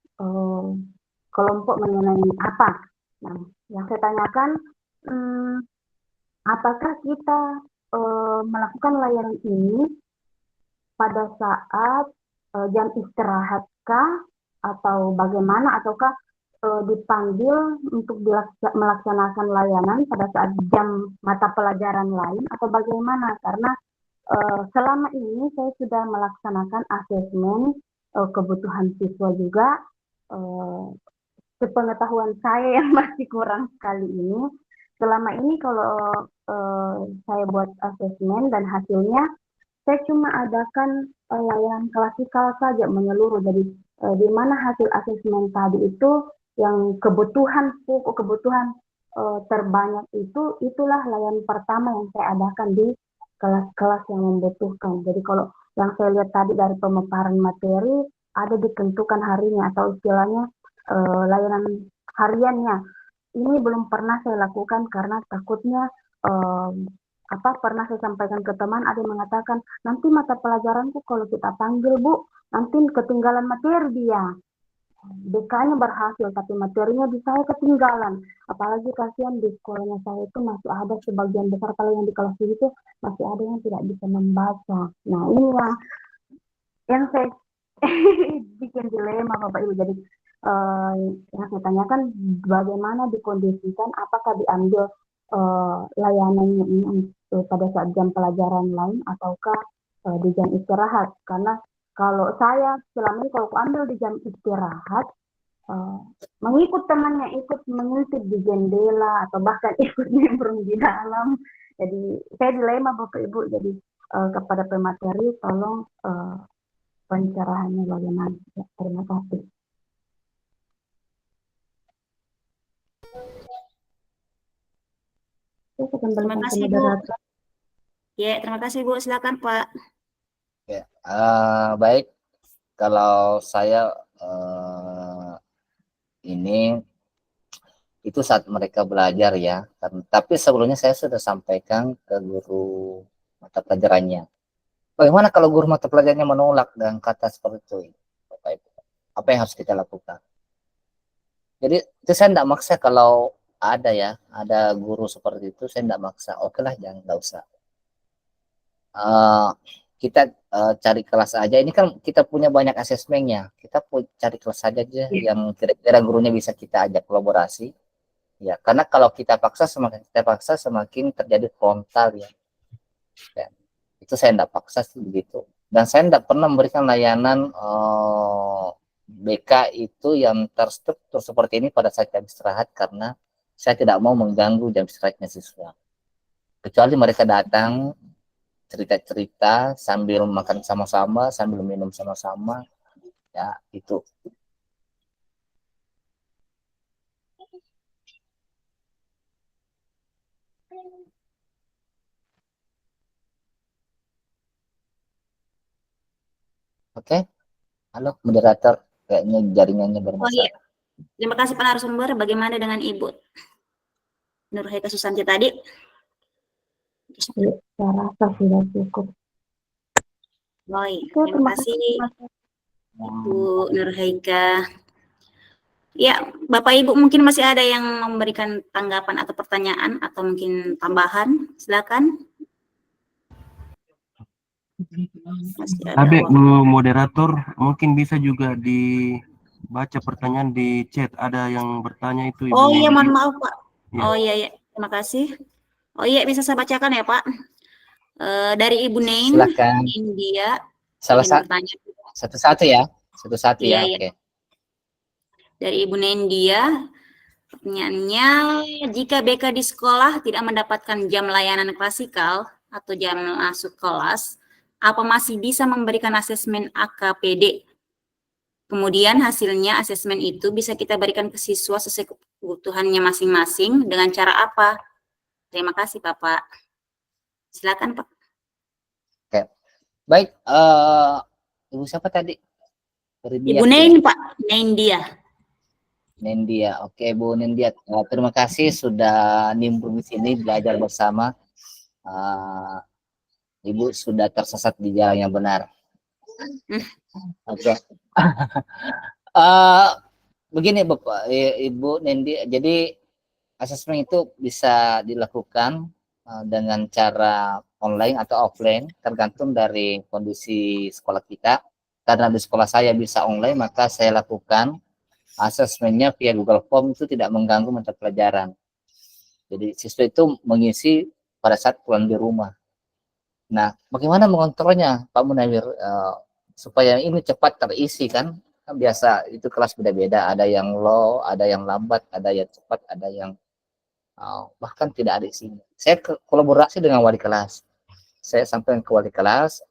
kelompok mengenai apa. Nah, yang saya tanyakan, apakah kita melakukan layanan ini pada saat jam istirahatkah atau bagaimana, ataukah dipanggil untuk melaksanakan layanan pada saat jam mata pelajaran lain atau bagaimana? Karena selama ini saya sudah melaksanakan asesmen kebutuhan siswa juga. Sepengetahuan saya yang masih kurang sekali ini, selama ini kalau saya buat asesmen dan hasilnya saya cuma adakan layanan klasikal saja menyeluruh. Jadi di mana hasil asesmen tadi itu yang kebutuhan terbanyak itulah layanan pertama yang saya adakan di kelas-kelas yang membutuhkan. Jadi kalau yang saya lihat tadi dari pemaparan materi ada ditentukan harinya atau istilahnya layanan hariannya. Ini belum pernah saya lakukan karena takutnya pernah saya sampaikan ke teman, ada yang mengatakan, nanti mata pelajaranku kalau kita panggil Bu, nanti ketinggalan materi dia. BK-nya berhasil, tapi materinya di saya ketinggalan. Apalagi kasihan di sekolahnya saya itu masih ada sebagian besar, kalau yang di kelas itu masih ada yang tidak bisa membaca. Nah ini yang saya bikin dilema Bapak Ibu. Jadi yang saya tanyakan, bagaimana dikondisikan, apakah diambil layanannya ini pada saat jam pelajaran lain ataukah di jam istirahat? Karena kalau saya selama ini kalau ambil di jam istirahat, mengikut temannya, ikut mengintip di jendela atau bahkan ikut nimbrung di dalam. Jadi saya dilema Bapak Ibu. Jadi kepada pemateri tolong pencerahannya bagaimana. Ya, terima kasih. Terima kasih Bu. Ya, terima kasih Bu. Silakan Pak. Ya, baik. Kalau saya ini itu saat mereka belajar ya. Tapi sebelumnya saya sudah sampaikan ke guru mata pelajarannya. Bagaimana kalau guru mata pelajarannya menolak dengan kata seperti itu? Apa yang harus kita lakukan? Jadi itu saya tidak maksa. Kalau ada guru seperti itu, saya tidak maksa. Oke lah, jangan, nggak usah. Kita cari kelas aja. Ini kan kita punya banyak asesmennya. Kita cari kelas aja yang kira-kira gurunya bisa kita ajak kolaborasi. Ya, karena kalau kita paksa, semakin terjadi frontal ya. Itu saya tidak paksa sih begitu. Dan saya tidak pernah memberikan layanan BK itu yang terstruktur seperti ini pada saat jam istirahat, karena saya tidak mau mengganggu jam istirahatnya siswa. Kecuali mereka datang cerita-cerita sambil makan sama-sama, sambil minum sama-sama, ya itu. Oke, halo moderator, kayaknya jaringannya bermasalah. Oh iya, terima kasih Pak narasumber. Bagaimana dengan Ibu Nurhaika Susanti tadi? Saya rasa sudah cukup. Baik, terima kasih Ibu Nurhaika. Ya, Bapak Ibu mungkin masih ada yang memberikan tanggapan atau pertanyaan atau mungkin tambahan, silakan. Abe, Bu moderator, mungkin bisa juga dibaca pertanyaan di chat. Ada yang bertanya itu Ibu. Oh iya, mohon maaf Pak. Ya. Oh iya, terima kasih. Oh iya, bisa saya bacakan ya Pak. Dari Ibu Nain, silakan. India. Salah satu-satu ya, satu-satu ya. Oke. Dari Ibu Naindia, pertanyaannya, jika BK di sekolah tidak mendapatkan jam layanan klasikal atau jam masuk kelas, apa masih bisa memberikan asesmen AKPD? Kemudian hasilnya asesmen itu bisa kita berikan ke siswa sesuai kebutuhannya masing-masing dengan cara apa? Terima kasih Bapak. Silakan Pak. Oke. Baik, Ibu siapa tadi? Ibu Nain Pak, Naindia. Nendia, oke Bu Nendia, terima kasih sudah nimbrung di sini belajar bersama. Ibu sudah tersesat di jalan yang benar. Oke. Begini Bapak, Ibu Nendia, jadi asesmen itu bisa dilakukan dengan cara online atau offline, tergantung dari kondisi sekolah kita. Karena di sekolah saya bisa online, maka saya lakukan asesmennya via Google Form, itu tidak mengganggu mata pelajaran. Jadi siswa itu mengisi pada saat pulang di rumah. Nah, bagaimana mengontrolnya Pak Munawir supaya ini cepat terisi kan? Kan biasa itu kelas beda-beda, ada yang low, ada yang lambat, ada yang cepat, ada yang bahkan tidak ada isinya. Saya kolaborasi dengan wali kelas. Saya sampaikan ke wali kelas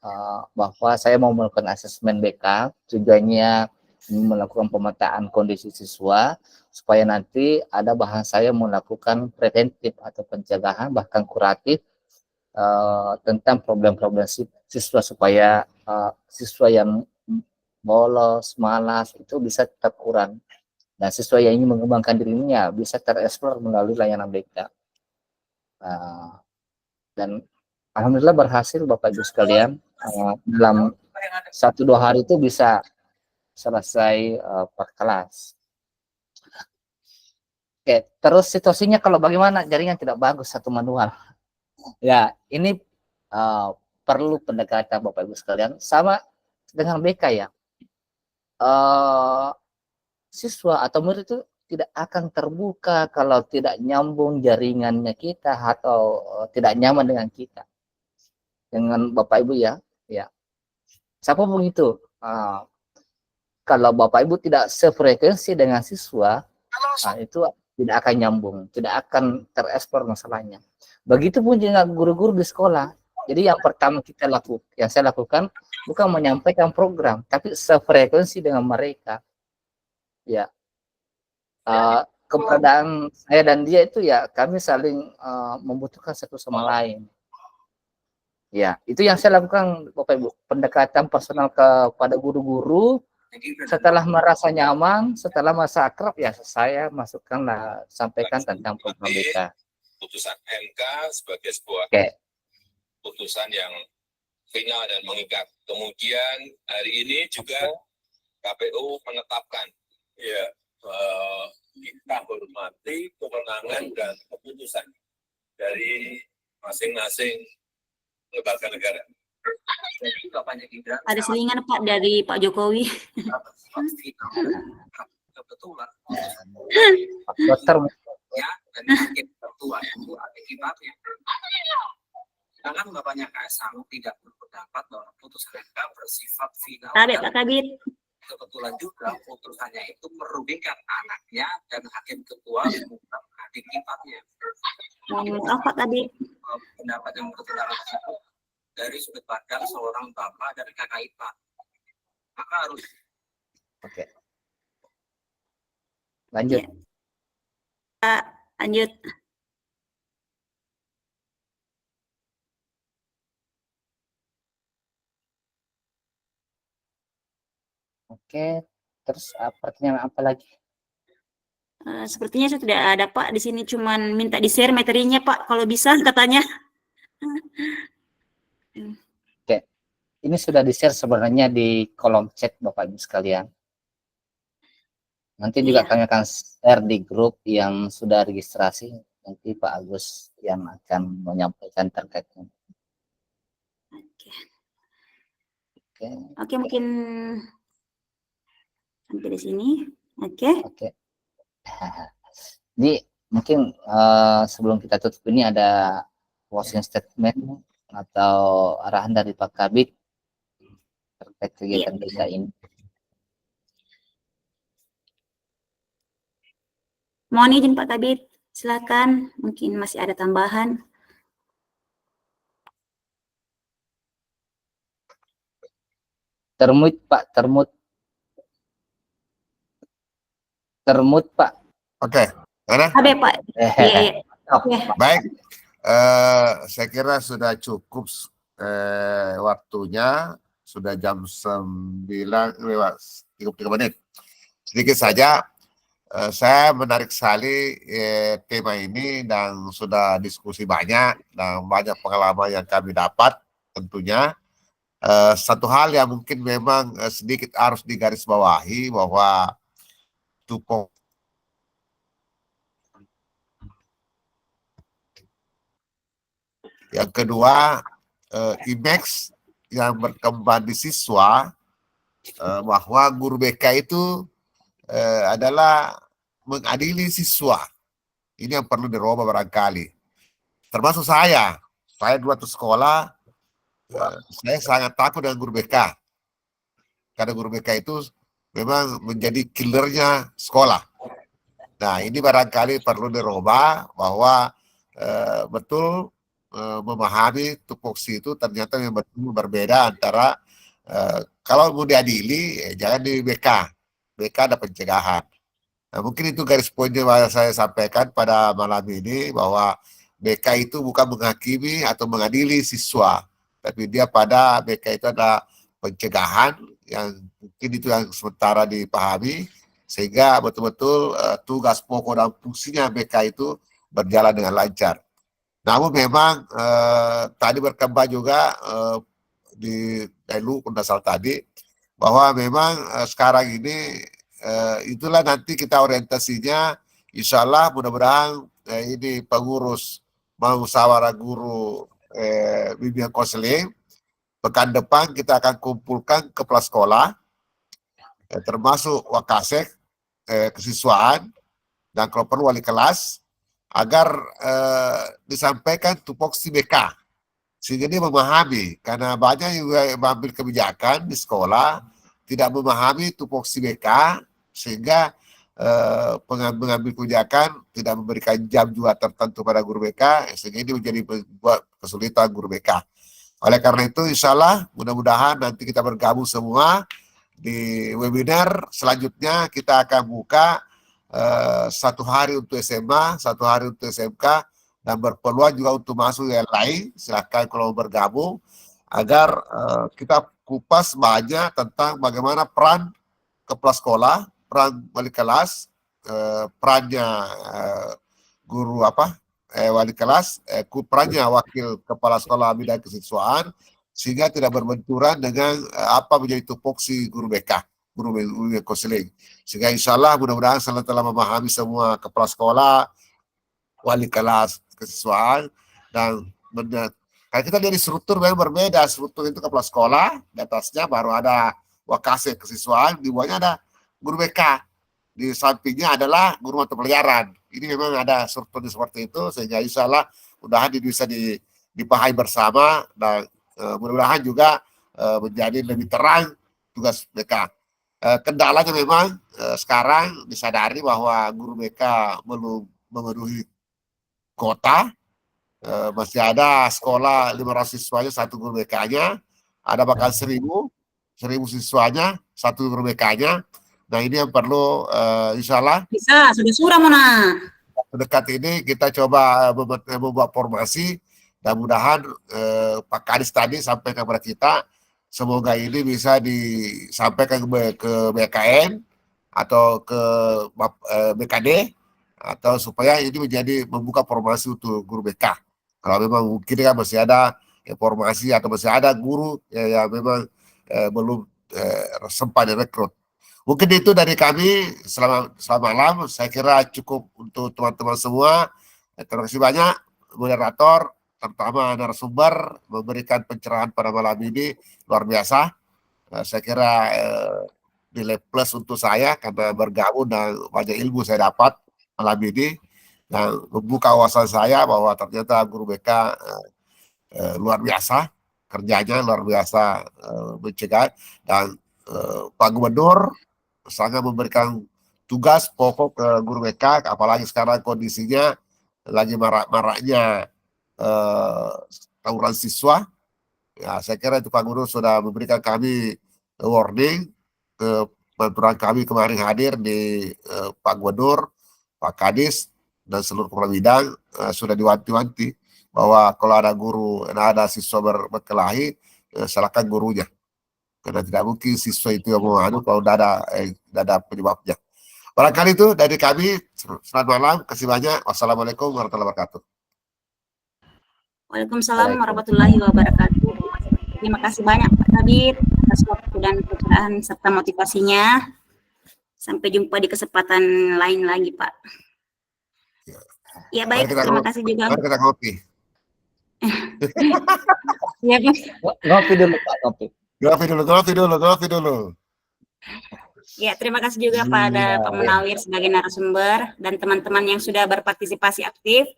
bahwa saya mau melakukan asesmen BK, tujuannya melakukan pemetaan kondisi siswa supaya nanti ada bahan saya melakukan preventif atau pencegahan bahkan kuratif tentang problem-problem siswa supaya siswa yang bolos, malas itu bisa terkurang dan siswa yang ingin mengembangkan dirinya bisa tereksplor melalui layanan BK. Dan alhamdulillah berhasil Bapak Ibu sekalian, dalam 1-2 hari itu bisa selesai per kelas. Oke, terus situasinya kalau bagaimana jaringan tidak bagus satu manual. Ya, ini perlu pendekatan Bapak Ibu sekalian, sama dengan BK ya. Siswa atau murid itu tidak akan terbuka kalau tidak nyambung jaringannya kita atau tidak nyaman dengan kita, dengan Bapak Ibu ya. Siapapun itu, kalau Bapak Ibu tidak sefrekuensi dengan siswa, itu tidak akan nyambung, tidak akan terekspor masalahnya. Begitupun dengan guru-guru di sekolah. Jadi yang pertama yang saya lakukan bukan menyampaikan program, tapi sefrekuensi dengan mereka. Ya, keberadaan saya dan dia itu ya kami saling membutuhkan satu sama lain. Ya, itu yang saya lakukan Bapak Ibu, pendekatan personal kepada guru-guru. Setelah merasa nyaman, setelah masa akrab ya saya masukkanlah, sampaikan tentang program BK. Putusan MK sebagai sebuah putusan yang final dan mengikat. Kemudian hari ini juga KPU menetapkan ya kita hormati kewenangan dan keputusan dari masing-masing lembaga negara. Ada selingan Pak dari Pak Jokowi. Kebetulan Dokter ya, dan hakim tertua itu akibatnya. Jangan bapaknya Kaisang tidak berpendapat bahwa putusan MK bersifat final. Pak Kabir. Kebetulan juga putusannya itu merugikan anaknya dan hakim ketua bukan adik iparnya. Apa tadi? Pendapat yang bertentangan tersebut dari sudut pandang seorang bapak dan kakak ipar, maka harus. Oke. Lanjut. Lanjut. Oke, terus pertanyaan apa lagi? Sepertinya saya tidak ada Pak di sini, cuman minta di-share materinya Pak kalau bisa katanya. Oke, ini sudah di-share sebenarnya di kolom chat Bapak Ibu sekalian. Nanti juga kami akan share di grup yang sudah registrasi. Nanti Pak Agus yang akan menyampaikan terkaitnya. Oke, mungkin sampai di sini. Oke. Jadi mungkin sebelum kita tutup ini ada closing statement atau arahan dari Pak Kabid terkait kegiatan BK ini. Mohon izin Pak Kabid, silakan. Mungkin masih ada tambahan. Termut Pak, termut Pak. Oke, mana? Ada Pak. Baik, saya kira sudah cukup waktunya, sudah jam 9:33. Sedikit saja, saya menarik sekali tema ini dan sudah diskusi banyak dan banyak pengalaman yang kami dapat tentunya. Satu hal yang mungkin memang sedikit harus digarisbawahi bahwa yang kedua, image yang berkembang di siswa bahwa guru BK itu adalah mengadili siswa. Ini yang perlu dirubah barangkali. Termasuk saya dulu waktu sekolah, saya sangat takut dengan guru BK. Karena guru BK itu memang menjadi killernya sekolah. Nah, ini barangkali perlu dirubah bahwa betul memahami tupoksi itu ternyata yang berbeda antara kalau mau diadili jangan di BK. BK ada pencegahan. Nah, mungkin itu garis poin yang saya sampaikan pada malam ini bahwa BK itu bukan menghakimi atau mengadili siswa, tapi dia pada BK itu ada pencegahan yang mungkin itu yang sementara dipahami sehingga betul-betul tugas pokok dan fungsinya BK itu berjalan dengan lancar. Namun memang tadi berkembang juga di Delu Kundasal tadi bahwa memang sekarang ini itulah nanti kita orientasinya, insya Allah mudah-mudahan ini pengurus musyawarah guru bimbingan konseling pekan depan kita akan kumpulkan kepala sekolah termasuk wakasek kesiswaan dan kalau perlu wali kelas agar disampaikan tupoksi BK sehingga dia memahami, karena banyak yang mengambil kebijakan di sekolah tidak memahami tupoksi BK sehingga pengambil kebijakan tidak memberikan jam juga tertentu pada guru BK sehingga ini menjadi buat kesulitan guru BK. Oleh karena itu insya Allah mudah-mudahan nanti kita bergabung semua di webinar selanjutnya. Kita akan buka 1 hari untuk SMA, 1 hari untuk SMK, dan berpeluang juga untuk masuk yang lain. Silakan kalau bergabung agar kita kupas banyak tentang bagaimana peran kepala sekolah, peran wali kelas, perannya guru wali kelas, perannya wakil kepala sekolah bidang kesiswaan, sehingga tidak berbenturan dengan apa menjadi tupoksi guru BK, guru konseling. Sehingga insya Allah mudah-mudahan telah memahami semua kepala sekolah, wali kelas kesiswaan, dan kalau kita dari struktur memang berbeda. Struktur itu kepala sekolah, di atasnya baru ada wakase kesiswaan, di bawahnya ada guru BK, di sampingnya adalah guru mata pelajaran. Ini memang ada strukturnya seperti itu, sehingga insya Allah mudah-mudahan bisa dipahami bersama, dan mudah-mudahan juga menjadi lebih terang tugas BK. Kendalanya memang sekarang disadari bahwa guru BK belum memenuhi kota, masih ada sekolah 500 siswanya 1 guru BK-nya, ada bahkan 1000 siswanya 1 guru BK-nya. Nah ini yang perlu insya Allah Bisa, sudah surah mana? dekat ini kita coba membuat formasi, dan mudahan Pak Kadis tadi sampaikan kepada kita, semoga ini bisa disampaikan ke BKN atau ke BKD, atau supaya ini menjadi membuka formasi untuk guru BK. Kalau memang mungkin kan masih ada informasi atau masih ada guru yang memang belum sempat direkrut. Mungkin itu dari kami. Selamat malam. Saya kira cukup untuk teman-teman semua. Terima kasih banyak moderator, terutama narasumber, memberikan pencerahan pada malam ini luar biasa. Saya kira nilai plus untuk saya karena bergabung dan banyak ilmu saya dapat malam ini, dan membuka wawasan saya bahwa ternyata guru BK luar biasa kerjanya, luar biasa mencegah, dan Pak Gubernur sangat memberikan tugas pokok ke guru BK, apalagi sekarang kondisinya lagi marak-maraknya tawuran siswa. Ya, saya kira itu Pak Gubernur sudah memberikan kami warning, peraturan kami kemarin hadir di Pak Gubernur, Pak Kadis, dan seluruh kepala bidang sudah diwanti-wanti bahwa kalau ada guru, ada siswa berkelahi, salahkan gurunya. Karena tidak mungkin siswa itu yang mau kalau tidak ada penyebabnya. Barangkali itu dari kami. Selamat malam, kasih banyak. Wassalamualaikum warahmatullahi wabarakatuh. Waalaikumsalam warahmatullahi wabarakatuh. Terima kasih banyak Pak Kabit atas waktu dan pencerahan serta motivasinya. Sampai jumpa di kesempatan lain lagi Pak. Ya baik, terima kasih juga. Mari kita ngopi. Ya, Pak. Ngopi dulu Pak, ngopi. Ngopi dulu. Ya, terima kasih juga pada Pak Munawir sebagai narasumber dan teman-teman yang sudah berpartisipasi aktif.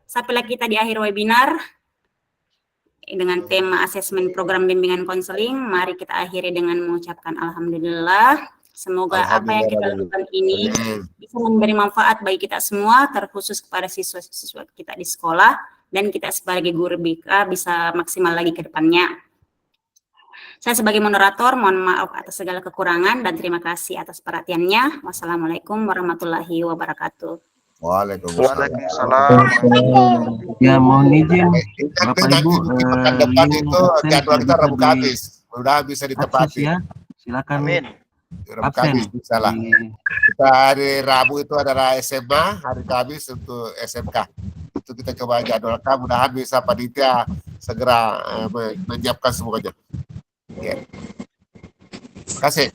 Sampailah kita di akhir webinar dengan tema asesmen program bimbingan konseling. Mari kita akhiri dengan mengucapkan alhamdulillah. Semoga apa yang kita lakukan ini bisa memberi manfaat bagi kita semua, terkhusus kepada siswa-siswa kita di sekolah, dan kita sebagai guru BK bisa maksimal lagi ke depannya. Saya sebagai moderator mohon maaf atas segala kekurangan dan terima kasih atas perhatiannya. Wassalamualaikum warahmatullahi wabarakatuh. Waalaikumsalam. Ya, mohon izin Bapak Ibu, depan itu jadwal kita Rabu Kamis. Mudah bisa ditepati. Ya, silakan. Amin. Rabu Kamis bisa lah. Kita hari Rabu itu adalah SMA, hari Kamis untuk SMK. Itu untuk kita coba jadwalkan. Mudahan bisa panitia segera menyiapkan semuanya. Ya. Terima kasih.